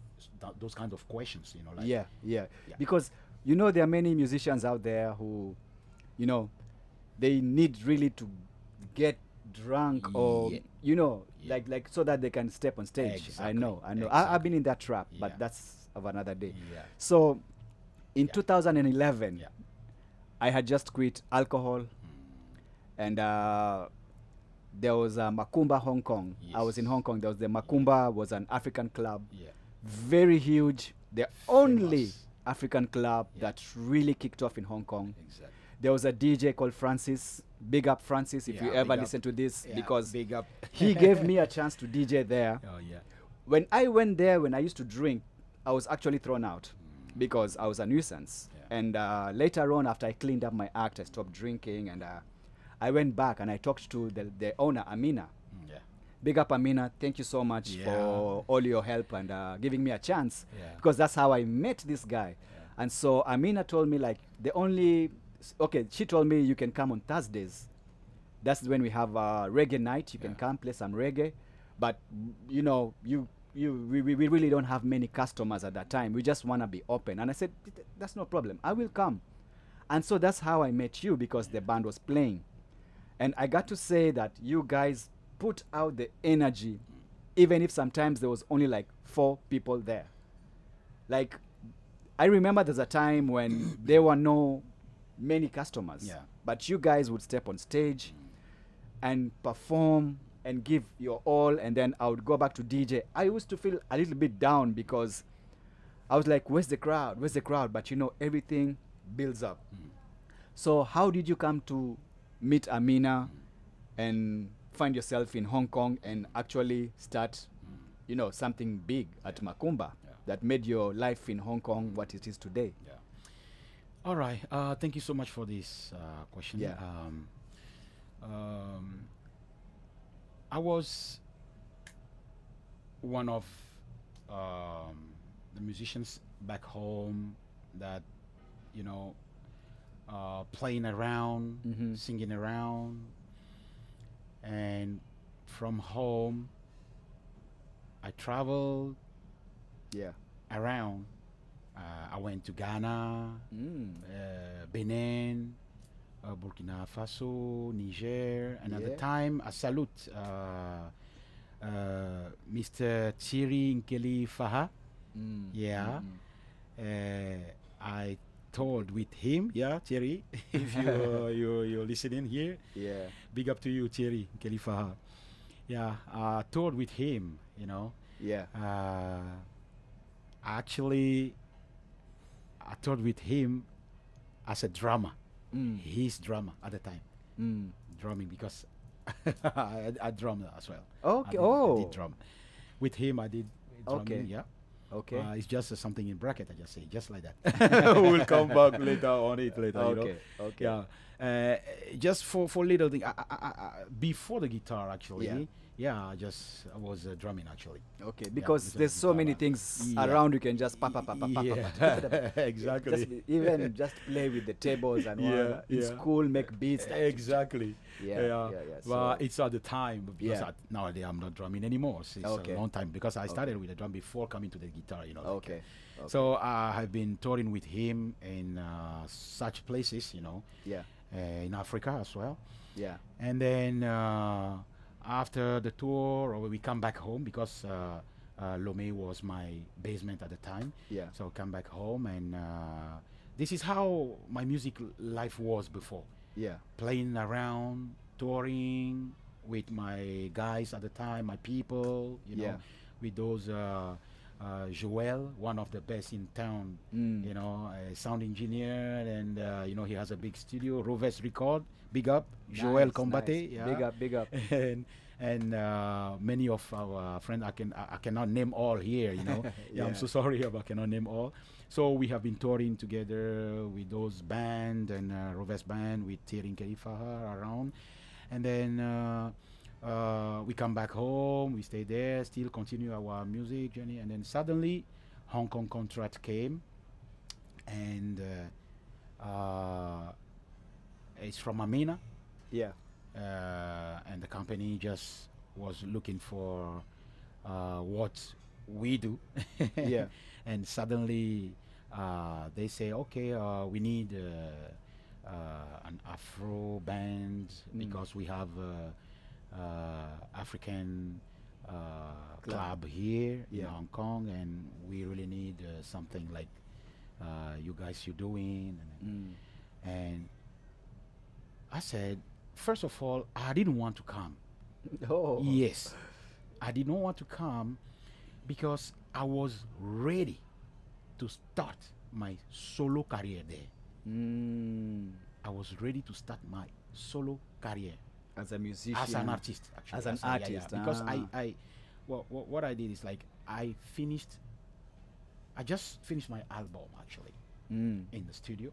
those kind of questions. Like Yeah. Yeah. Yeah. Because there are many musicians out there who, they need really to get drunk or Yeah. Yeah. like so that they can step on stage. I Exactly. know. I've Exactly. been in that trap, but Yeah. that's of another day. Yeah. So in Yeah. 2011, Yeah. I had just quit alcohol, and there was Makumba Hong Kong. I was in Yes. Hong Kong. There was the Makumba was an African club, Yeah. very huge, the only Famous. African club Yeah. that really kicked off in Hong Kong. Exactly. there was a DJ called Francis. Big up Francis if Yeah, you ever big up. listen to this, Yeah, because big up. he gave me a chance to DJ there. Oh yeah. When I went there, when I used to drink, I was actually thrown out because I was a nuisance. Yeah. And later on, after I cleaned up my act, I stopped drinking, and I went back and I talked to the owner, Amina. Yeah. Big up, Amina. Thank you so much Yeah. for all your help and giving me a chance, Yeah. because that's how I met this guy. Yeah. And so Amina told me, like, she told me you can come on Thursdays. That's when we have a reggae night. You can Yeah. come play some reggae, but we really don't have many customers at that time. We just want to be open. And I said, that's no problem. I will come. And so that's how I met you, because the band was playing. And I got to say that you guys put out the energy, even if sometimes there was only like 4 people there. Like, I remember there's a time when there were no many customers, Yeah. but you guys would step on stage and perform and give your all, and then I would go back to DJ. I used to feel a little bit down because I was like, where's the crowd? Where's the crowd? But everything builds up. So how did you come to meet Amina and find yourself in Hong Kong and actually start, something big at Makumba that made your life in Hong Kong what it is today? Yeah. All right. Thank you so much for this question. Yeah. I was one of the musicians back home that, playing around, Mhm. singing around, and from home, I traveled Yeah. around. I went to Ghana, Benin, Burkina Faso, Niger, and at the Yeah. time, I salute Mr. Thierry Nkeli Faha. Mm. Yeah. Mhm. I toured with him. Yeah, Thierry, if you're listening here, Yeah. big up to you, Thierry Nkeli Faha. Yeah, I toured with him. Yeah. Actually, I toured with him as a drummer. Mm. His drummer at the time, Mm. drumming, because I drummed as well. Okay. I did drum. With him, I did drumming. Okay. Yeah. Okay. It's just something in bracket. I just say just like that. We'll come back later on it later. Okay. Okay. Yeah. Just for little thing. Before the guitar, actually. Yeah. Yeah. I was drumming actually. Okay. Because because there's of so guitar, many things yeah. around you can just pa. Yeah. Exactly. Even just play with the tables and Yeah, all. In yeah. school, make beats. Exactly. Yeah. But So, it's at the time, because Yeah. nowadays I'm not drumming anymore. It's Okay. a long time, because I started with the drum before coming to the guitar. okay. So I have been touring with him in such places, Yeah. in Africa as well. Yeah. And then after the tour, we come back home, because Lomé was my basement at the time. Yeah. So come back home, and this is how my music life was before. Yeah. Playing around, touring with my guys at the time, my people, Yeah. with those Joel, one of the best in town, Mm. a sound engineer, and he has a big studio, Roves Record, big up, Joel Nice, Combate, nice. Big up. Big up. and many of our friends, I cannot name all here, Yeah, Yeah. I'm so sorry, but I cannot name all. So we have been touring together with those band and Roves band with Tiering Kerifaha around, and then we come back home, we stay there, still continue our music journey, and then suddenly Hong Kong contract came, and it's from Amina, Yeah. and the company just was looking for what we do. Yeah. And suddenly they say, okay, we need an Afro band, because we have African club here in Yeah. Hong Kong, and we really need something like you guys you're doing. Mm. And I said, first of all, I didn't want to come. Oh. Yes, I did not want to come, because I was ready to start my solo career there. Mm. I was ready to start my solo career As a musician. as an artist. Actually, As an artist. Because Ah. well, what I did is like I just finished my album actually Mm. in the studio,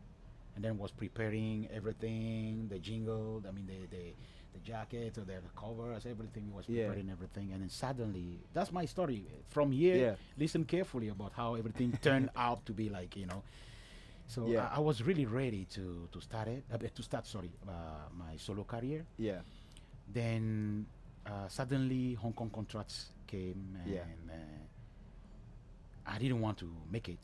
and then was preparing everything, the jingle, I mean the jacket or the covers, everything was Yeah. preparing everything, and then suddenly that's my story. From here, Yeah. listen carefully about how everything turned out to be like, you know. So Yeah. I was really ready to start it, to start sorry, my solo career. Yeah. Then suddenly Hong Kong contracts came, and Yeah. I didn't want to make it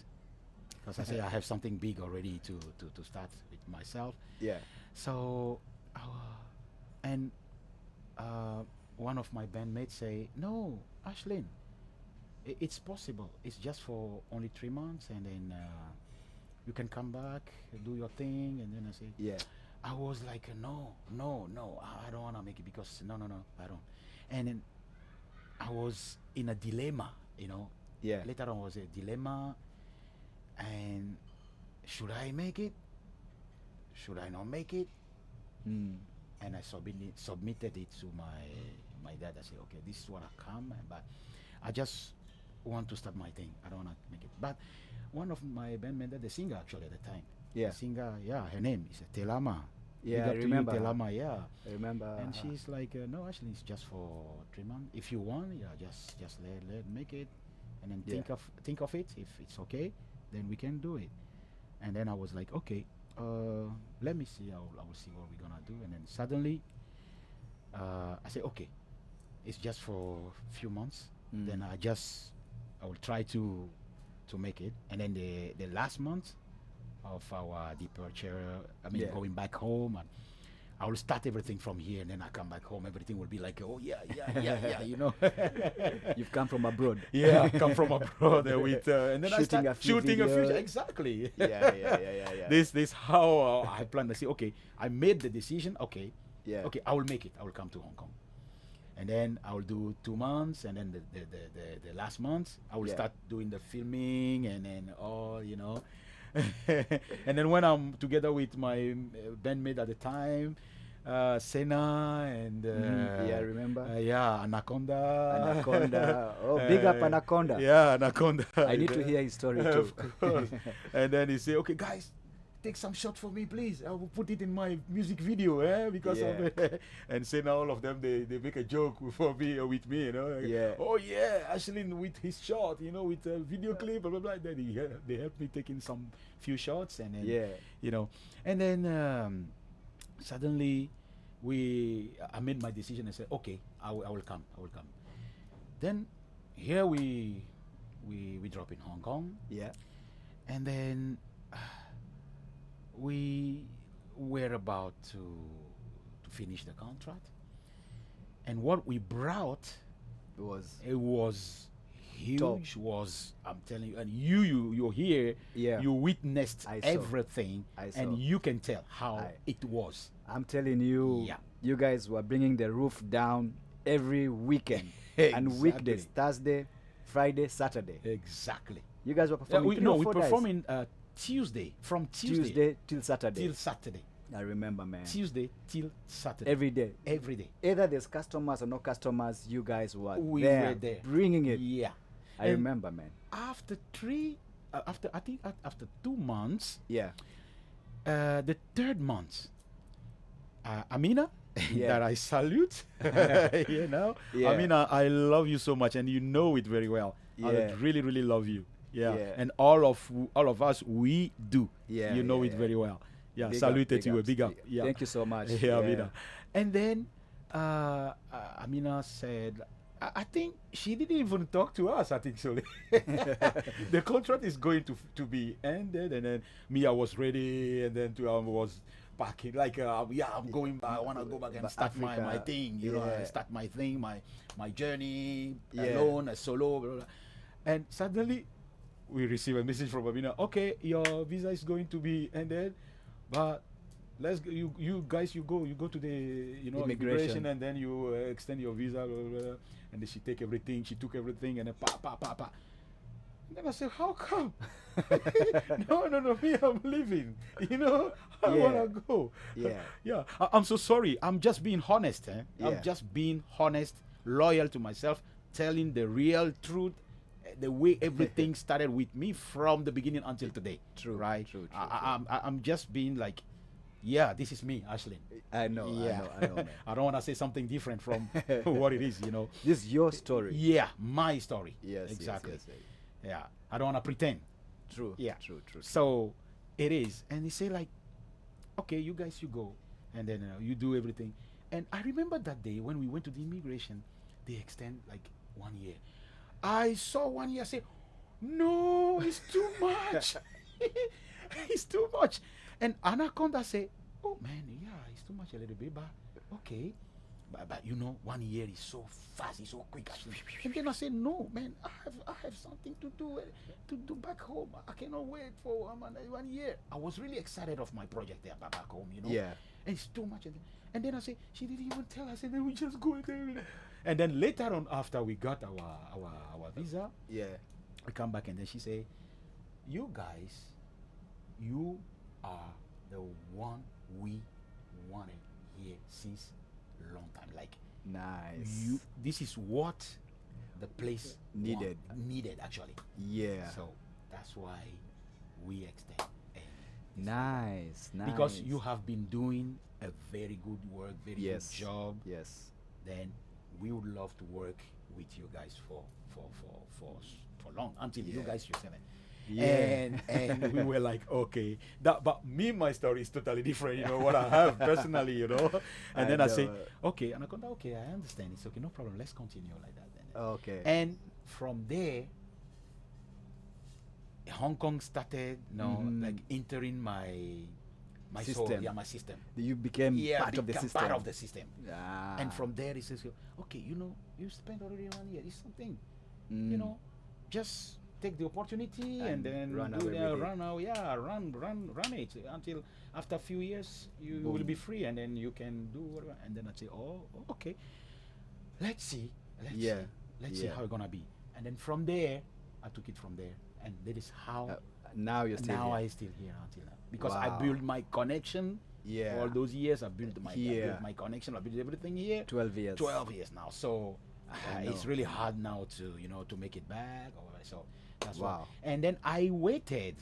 because I said I have something big already to start with myself. Yeah. So, and one of my bandmates say, "No, Ashlyn, it's possible. It's just for only 3 months, and then you can come back, do your thing." And then I say, Yeah. I was like, no, I don't want to make it because no, I don't. And then I was in a dilemma, you know. Yeah. Later on was a dilemma, and should I make it? Should I not make it? Mm. And I submitted it to my dad. I said, okay, this is what I come, but I just want to start my thing. I don't want to make it. But one of my bandmates, the singer actually at the time, Yeah. the singer, yeah, her name is Telama. Yeah, Big I up to you, remember her. Telama, yeah. I remember. And her. she's like, no, actually, it's just for 3 months. If you want, yeah, just let make it, and then Yeah. think of it. If it's okay, then we can do it. And then I was like, okay, let me see. I will see what we're gonna do. And then suddenly, I said, okay, it's just for a few months. Mm. Then I will try to make it. And then the last month of our departure, I mean, Yeah. going back home, and I will start everything from here, and then I come back home, everything will be like, oh yeah, you know. You've come from abroad. Yeah, I come from abroad with, and then I Shooting start a few shooting a few, videos. exactly. Yeah. This how I plan to say, okay, I made the decision, okay, Yeah. okay, I will make it. I will come to Hong Kong, and then I will do 2 months, and then the last month I will Yeah. start doing the filming, and then all, you know. And then when I'm together with my bandmate at the time, Sena and Yeah, I remember. yeah, Anaconda. Anaconda. Oh, big up Anaconda. Yeah, Anaconda. I need to hear his story too. Of course. And then he say, okay, guys, take some shot for me, please. I will put it in my music video, because of Yeah. it. And say now all of them, they make a joke for me with me, you know. Like, Yeah. oh yeah, Ashlyn with his shot, you know, with a video clip, blah blah blah. Then they helped me taking some few shots, and then Yeah. you know, and then suddenly I made my decision and said, okay, I will come. Then here we drop in Hong Kong, Yeah. and then we were about to finish the contract, and what we brought, It was huge. Top. Was, I'm telling you, and you're here, Yeah. you witnessed I saw. everything, I saw. and you can tell how I- it was. I'm telling you, Yeah. you guys were bringing the roof down every weekend and weekdays, Exactly. Thursday, Friday, Saturday. Exactly. You guys were performing. We 4 days. performing Tuesday, from Tuesday till Saturday. till Saturday. I remember, man. Tuesday till Saturday. Every day. Every day. Either there's customers or no customers, you guys were We there, were there. bringing it. Yeah. I And remember, man. After I think after 2 months, Yeah. the third month, Amina, Yeah. that I salute, you know, Yeah. Amina, I love you so much, and you know it very well. Yeah. I really, really love you. Yeah. Yeah. And all of us, we do. Yeah, You know yeah, it yeah. very well. Yeah. Big up, Saluted big you. ups. Big up. Yeah. Thank you so much. Yeah, Amina. And then Amina said, I think she didn't even talk to us. I think so. The contract is going to be ended, and then me, I was ready, and then was packing like, yeah, I'm going back. I want to go back and But start my Africa, thing. You know, yeah. start my thing, my journey Yeah. alone, a solo. Blah, blah. And suddenly, we receive a message from Amina. Okay, your visa is going to be ended, but let's go, you guys you go to the immigration, and then you extend your visa, blah, blah, blah. And then she took everything, and then pa. And then I said, how come? No, no, no, me, I'm leaving. You know, I Yeah. wanna go. Yeah. Yeah, I'm so sorry. I'm just being honest. Yeah. I'm just being honest, loyal to myself, telling the real truth, the way everything started with me from the beginning until today. True, right? true, true, I'm just being like, yeah, this is me, Ashlyn. I know, Yeah, I know, man. I don't want to say something different from what it is. This is your story. Yeah, my story. Yes, exactly. Yes, yes, yes. Yeah, I don't want to pretend. True. Yeah, True. True. So it is, and he say like, okay, you guys, you go, and then you do everything. And I remember that day when we went to the immigration, they extend like 1 year. I saw 1 year. I say, no, it's too much. It's too much. And Anaconda say, oh man, yeah, it's too much a little bit, but okay. But 1 year is so fast, it's so quick. And then I say, no, man, I have something to do back home. I cannot wait for 1 year. I was really excited of my project there back home, Yeah. And it's too much. And then I say, she didn't even tell us, and then we just go there. And then later on, after we got our visa, Yeah. we come back, and then she say, you guys, you are the one we wanted here since long time. Like, Nice. this is what the place Needed. needed actually. Yeah. So that's why we extend. And Nice. Nice. because you have been doing a very good work, very Yes. good job, Yes. then we would love to work with you guys for long until you Yeah. guys yourself. Yeah. And we were like, okay, but my story is totally different, what I have personally, and I then I say, know. okay, Anaconda, okay, I understand, it's okay, no problem, let's continue like that then. Okay. And from there, Hong Kong started, like entering my soul, System. my system. You became Yeah, part of the become system. part of the system. Ah. And from there, it says, okay, you spent already 1 year. It's something, Mm. just take the opportunity And and then run do away the- with it. run out, yeah, run it until after a few years you will Boom. be free, and then you can do whatever. And then I say, oh, okay, let's see, let's Yeah, see yeah. how it's gonna be. And then from there, I took it from there, and that is how. Now you're still Now here. I still here until now because I Wow. built my connection. Yeah. All those years I built my Here. connection. I built everything here. 12 years. 12 years now. So it's know. really hard now to to make it back. So that's why. Wow. And then I waited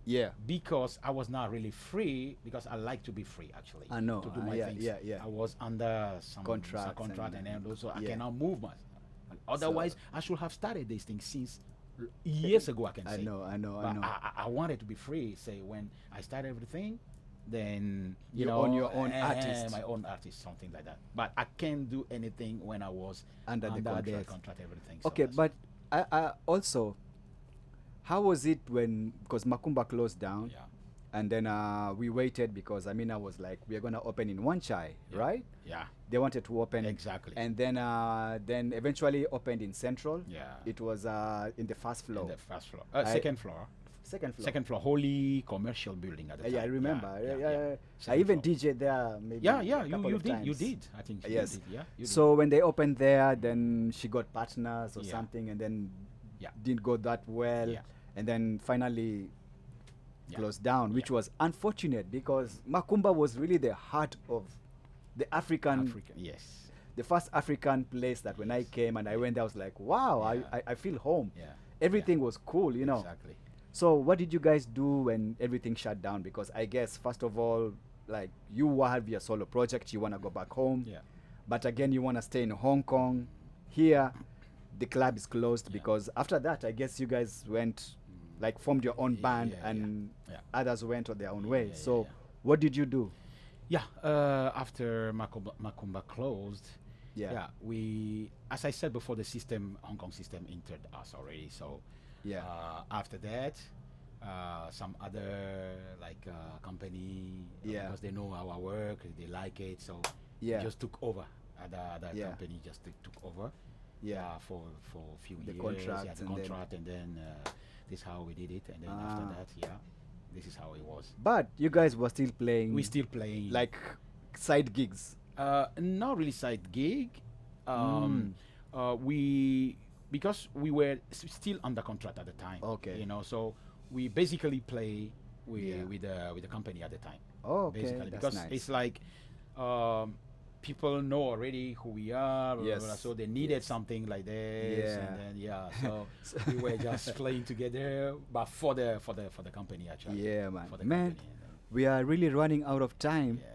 Yeah. because I was not really free, because I like to be free actually. I know. To do my Yeah, things. yeah, yeah. I was under some Contracts contract, and then also I yeah. cannot move much. Otherwise, I should have started these things since years ago. I can I say. know. But I wanted to be free. Say when I started everything, then You own your own artist. my own artist, something like that. But I can't do anything when I was Under the contract. contract, everything. So Okay, that's- but I also, how was it when, because Makumba closed down, yeah, and then we waited because I was like, we're gonna open in One Chai, right? yeah, They wanted to open exactly. and then eventually opened in Central. Yeah. It was in the first floor, In the first floor, second floor, second floor. holy commercial building at the time. Yeah, I remember. I Second even floor. DJed there maybe Yeah, a couple you of did, times. you did. I think Yes. you did. Yeah, you did. So when they opened there, then she got partners or Yeah. something, and then Yeah. didn't go that well, Yeah. and then finally Yeah. closed down, which was unfortunate because Makumba was really the heart of the African, yes. the first African place that when I came and I went there, I was like, wow, Yeah. I feel home. Yeah. Everything was cool, Exactly. So what did you guys do when everything shut down? Because I guess first of all, like you have your solo project, you want to go back home, Yeah. but again you want to stay in Hong Kong. Here the club is closed Yeah. because after that I guess you guys went like formed your own band Yeah, and yeah. others went on their own way. Yeah, So yeah. what did you do? Yeah, after Makumba closed, Yeah. we, as I said before, the system, Hong Kong system, entered us already. So, Yeah. after that, some other like company, Yeah. because they know our work, they like it, so Yeah. just took over. Other Yeah. company just took over. Yeah. For a few The years. contracts Yeah, the and then- contract, and then this is how we did it, and then Ah. after that, yeah, this is how it was. But you guys were still playing We still playing like side gigs. not really side gig. Mm. We because we were still under contract at the time. Okay. You know, so we basically play with Yeah. with the company at the time. Oh, okay, Basically, that's because nice. it's like people know already who we are, blah, blah, blah, Yes, so they needed yes. something like this, Yeah. and then so we were just playing together, but for the company actually. Yeah, man. For the Man, company, and we are really running out of time. yeah.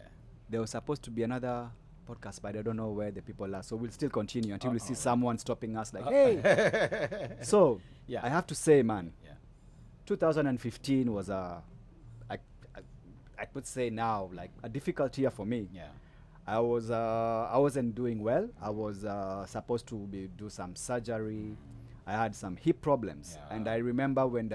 There was supposed to be another podcast, but I don't know where the people are. So we'll still continue until we see Uh-oh. someone stopping us like, hey. So Yeah. I have to say, man, Yeah. 2015 was I could say now like a difficult year for me. Yeah. I wasn't doing well. I was supposed to do some surgery. I had some hip problems, Yeah. and I remember when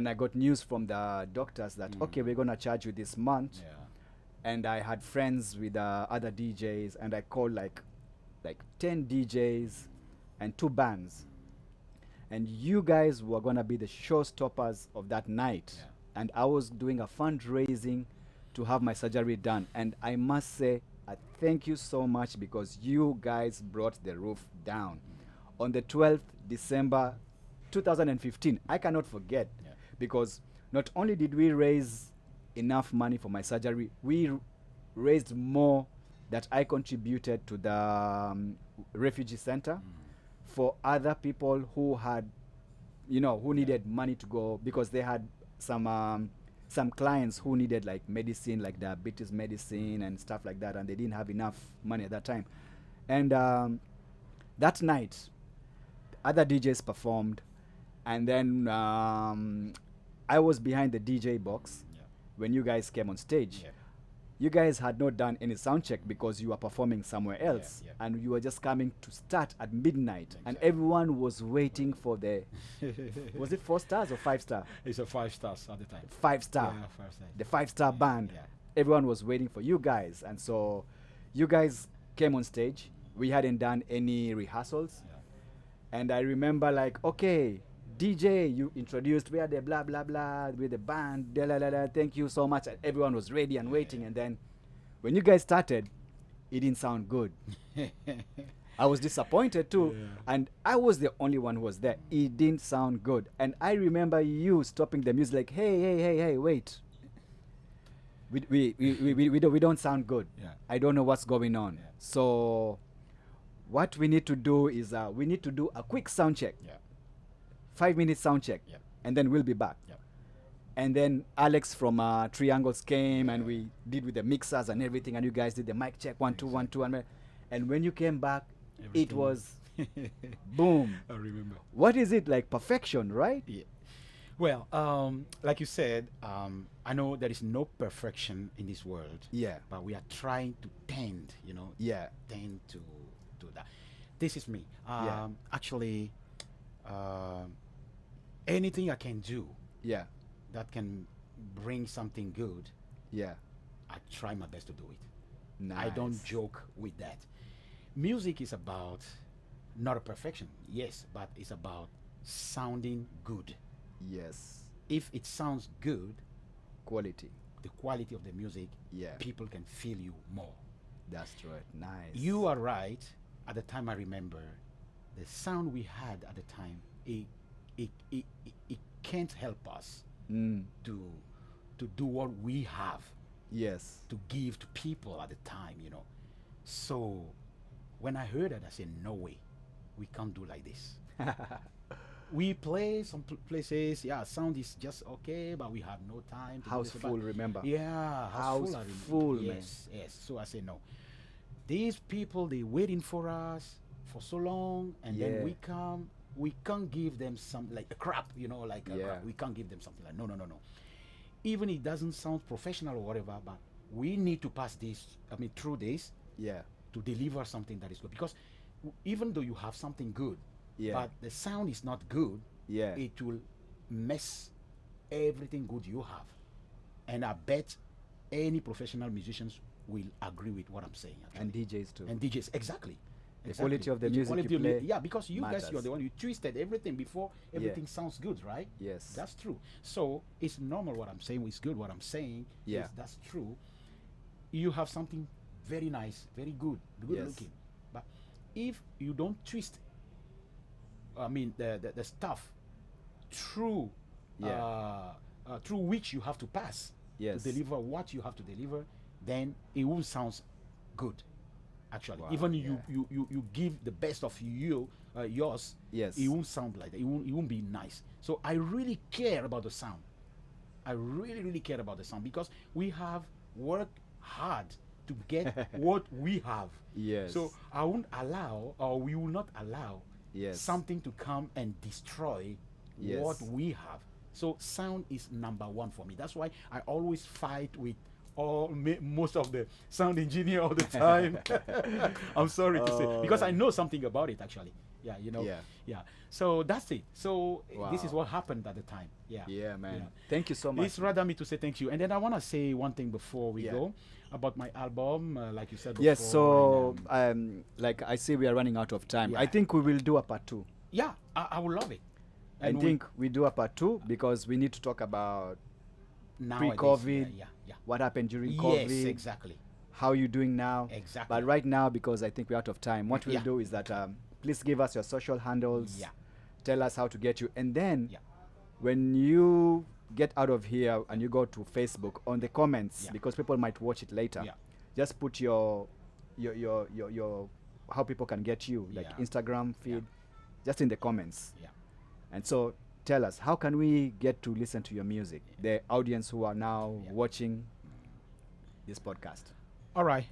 I got news from the doctors that okay, we're gonna charge you this month, Yeah. and I had friends with other DJs, and I called like 10 DJs and 2 bands, and you guys were gonna be the showstoppers of that night, Yeah. and I was doing a fundraising to have my surgery done, and I must say I thank you so much because you guys brought the roof down on the 12th December 2015. I cannot forget Yeah. because not only did we raise enough money for my surgery, we raised more that I contributed to the refugee center for other people who had, who needed money to go because they had some clients who needed like medicine, like diabetes medicine and stuff like that, and they didn't have enough money at that time. And that night, other DJs performed, and then I was behind the DJ box Yeah. when you guys came on stage. Yeah. You guys had not done any sound check because you were performing somewhere else, yeah. and you were just coming to start at midnight, and Exactly. everyone was waiting for the was it 4 stars or 5 star? It's a 5 stars at the time. 5 star. Yeah, 5 stars. The 5-star band. Yeah. Everyone was waiting for you guys, and so you guys came on stage. We hadn't done any rehearsals, Yeah. and I remember like, okay, DJ, you introduced, we had the blah blah blah with the band, da, da, da, da, thank you so much, and everyone was ready and waiting, and then when you guys started, it didn't sound good. I was disappointed too, Yeah. and I was the only one who was there. It didn't sound good, and I remember you stopping the music like, hey, wait. We don't sound good. Yeah. I don't know what's going on. Yeah. So what we need to do is we need to do a quick sound check. Yeah. 5-minute sound check. Yeah. And then we'll be back. Yeah. And then Alex from Triangles came, and we did with the mixers and everything, and you guys did the mic check 1 2 1 2, and when you came back, it Everything. was boom. I remember. What is it like? Perfection, right? Yeah. Well, like you said, I know there is no perfection in this world. Yeah. But we are trying to tend, Yeah. tend to that. This is me. Yeah. Actually, anything I can do Yeah. that can bring something good, Yeah. I try my best to do it. Nice. I don't joke with that. Music is about not a perfection, yes, but it's about sounding good. Yes. If it sounds good, Quality. the quality of the music, Yeah. people can feel you more. That's right. Nice. You are right. At the time, I remember the sound we had at the time. It can't help us to do what we have Yes. to give to people at the time. So when I heard it, I said, "No way, we can't do like this." We play some places, yeah, sound is just okay, but we have no time to do House this, full, but- remember? Yeah, House I remember. full, man. Yes. So I say no. These people, they waiting for us for so long, and Yeah. then we can't give them some like a crap, like a Yeah. crap. We can't give them something like no. Even it doesn't sound professional or whatever, but we need to pass this. Through this Yeah. to deliver something that is good. Because even though you have something good, Yeah. but the sound is not good, Yeah. it will mess everything good you have. And I bet any professional musicians will agree with what I'm saying. Actually. And DJs too. And DJs, exactly. The quality of the music quality you of mu- play yeah, because you guys, you're matters. the one, you twisted everything before everything sounds good, right? Yes. That's true. So it's normal what I'm saying, it's good what I'm saying. Yeah. Yes, that's true. You have something very nice, very good Yes. looking. But if you don't twist I mean, the stuff through through which you have to pass Yes. to deliver what you have to deliver, then it won't sound good. Actually, Wow, even yeah. you give the best of yours, Yes. it won't sound like that. It won't be nice. So I really care about the sound. I really, really care about the sound because we have worked hard to get what we have. Yes. So I won't allow, or we will not allow, Yes. something to come and destroy Yes. what we have. So sound is number one for me. That's why I always fight with most of the sound engineer all the time. I'm sorry to say, because I know something about it actually. Yeah, you know. Yeah. Yeah. So that's it. So this is Wow. what happened at the time. Yeah. Yeah, man. Yeah. Thank you so much. It's rather me to say thank you. And then I want to say one thing before we Yeah. go about my album, like you said before. Yes, so and, like I see we are running out of time. Yeah. I think we will do a part 2. yeah, I would love it. I think we do a part 2 because we need to talk about Nowadays, pre-COVID, yeah. what happened during Yes, COVID, exactly. how you doing now. Exactly. But right now, because I think we're out of time, what we'll Yeah. do is that please give us your social handles. Yeah. Tell us how to get you. And then Yeah. when you get out of here and you go to Facebook, on the comments, Yeah. because people might watch it later, Yeah. just put your how people can get you, like Yeah. Instagram feed, just in the comments. Yeah. And so tell us, how can we get to listen to your music? The audience who are now Yeah. watching this podcast. All right.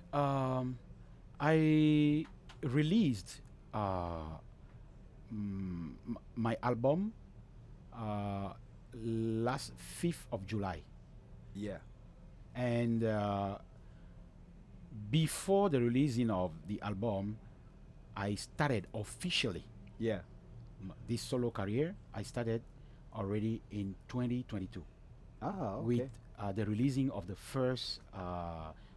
I released my album last 5th of July. Yeah. And before the releasing of the album, I started officially Yeah. this solo career. I started already in 2022 Ah, okay. with the releasing of the first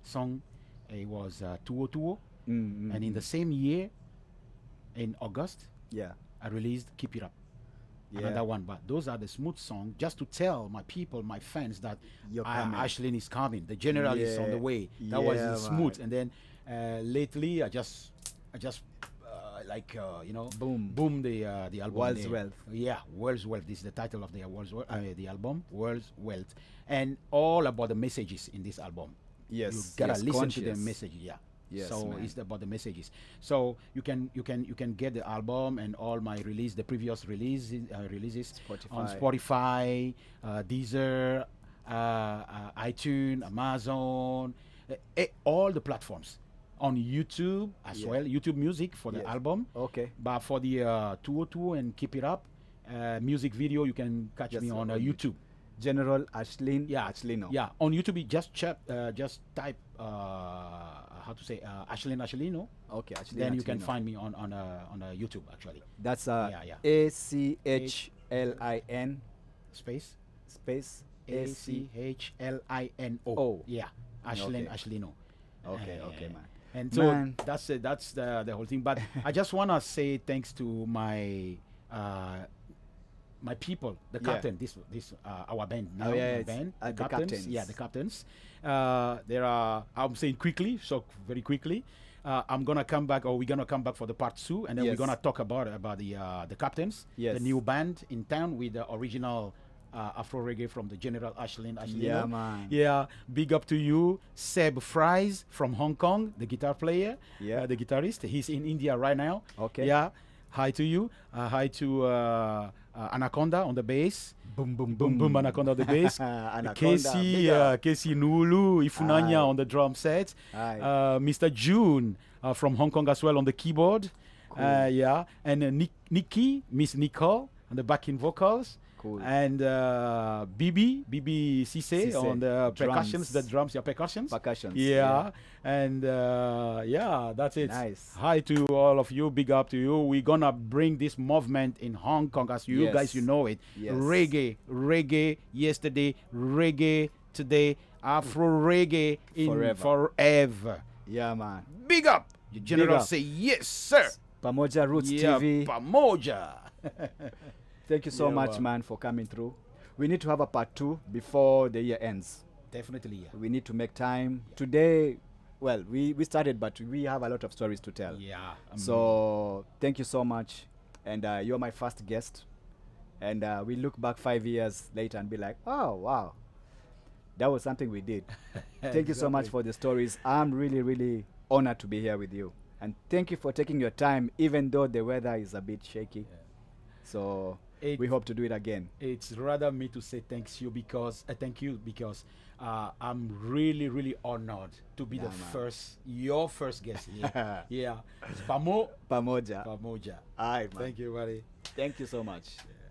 song. It was Tuo Tuo. And in the same year, in August, yeah. I released Keep It Up. Yeah. Another one. But those are the smooth songs just to tell my people, my fans, that You're coming. Ashlyn is coming. The general is on the Yeah. way. That was Yeah, smooth. man. And then lately, I just boom the album. World's there. Wealth. Yeah, World's Wealth. This is the title of the the album, World's Wealth, and all about the messages in this album. Yes. You gotta yes, listen conscious. to the message. Yeah. Yes, So man. it's about the messages. So you can get the album and all my the previous releases on Spotify, Deezer, iTunes, Amazon, all the platforms. On YouTube as Yeah. well, YouTube Music for the Yes. album. Okay. But for the 202 and Keep It Up music video, you can catch Just me on on YouTube. General Achlin Yeah, Achlino. Yeah, on YouTube, you just type how to say Achlin Achlino. Okay, Achlin Then you can Achlino. find me on YouTube actually. That's Yeah. ACHLIN Space space AC. ACHLINO. Oh. Yeah, Achlin Okay. Achlino. Okay, okay, man. And so Man. that's it. That's the whole thing. But I just wanna say thanks to my my people, the Yeah. captain. This our band now. yeah, the it's, band, the captains. Yeah, the captains. There are. I'm saying quickly, so very quickly. I'm gonna come back, or we're gonna come back for the part 2, and then Yes. we're gonna talk about the captains, Yes. the new band in town with the original Afro reggae from the General Achlin Achlino. Yeah, man. Yeah, big up to you, Seb Fries from Hong Kong, the guitar player, Yeah. the guitarist. He's in India right now. Okay. Yeah, hi to you. Hi to Anaconda on the bass. Boom, boom, Boom, boom, Anaconda on the bass. Anaconda, Casey, big up. Casey Nulu, Ifunanya Aye. on the drum set. Aye. Mr. June from Hong Kong as well on the keyboard. Cool. Yeah, and Nikki, Miss Nicole on the backing vocals. Cool. And Bibi Cisse Cisse, on the drums. percussions, the drums, yeah, percussions. Percussions, Yeah. And yeah, that's it. Nice. Hi to all of you. Big up to you. We're gonna bring this movement in Hong Kong, as you Yes. guys, you know it. Yes. Reggae yesterday, reggae today, Afro reggae in forever. Yeah, man. Big up. Your general up. say yes, sir. PamoJah Roots Yeah, TV. PamoJah. Thank you so Yeah, much, wow. man, for coming through. We need to have a part 2 before the year ends. Definitely, yeah. We need to make time. Today, well, we started, but we have a lot of stories to tell. Yeah. So thank you so much. and you're my first guest. And we look back 5 years later and be like, oh wow, that was something we did. Thank you so much Exactly. for the stories. I'm really, really honored to be here with you. And thank you for taking your time, even though the weather is a bit shaky. So It, we hope to do it again. it's rather me to say thank you because I'm really really honored to be Yeah, the man. your first guest here. Yeah, Pamo PamoJah. PamoJah. All right, man. Thank you, buddy. Thank you so much. Yeah.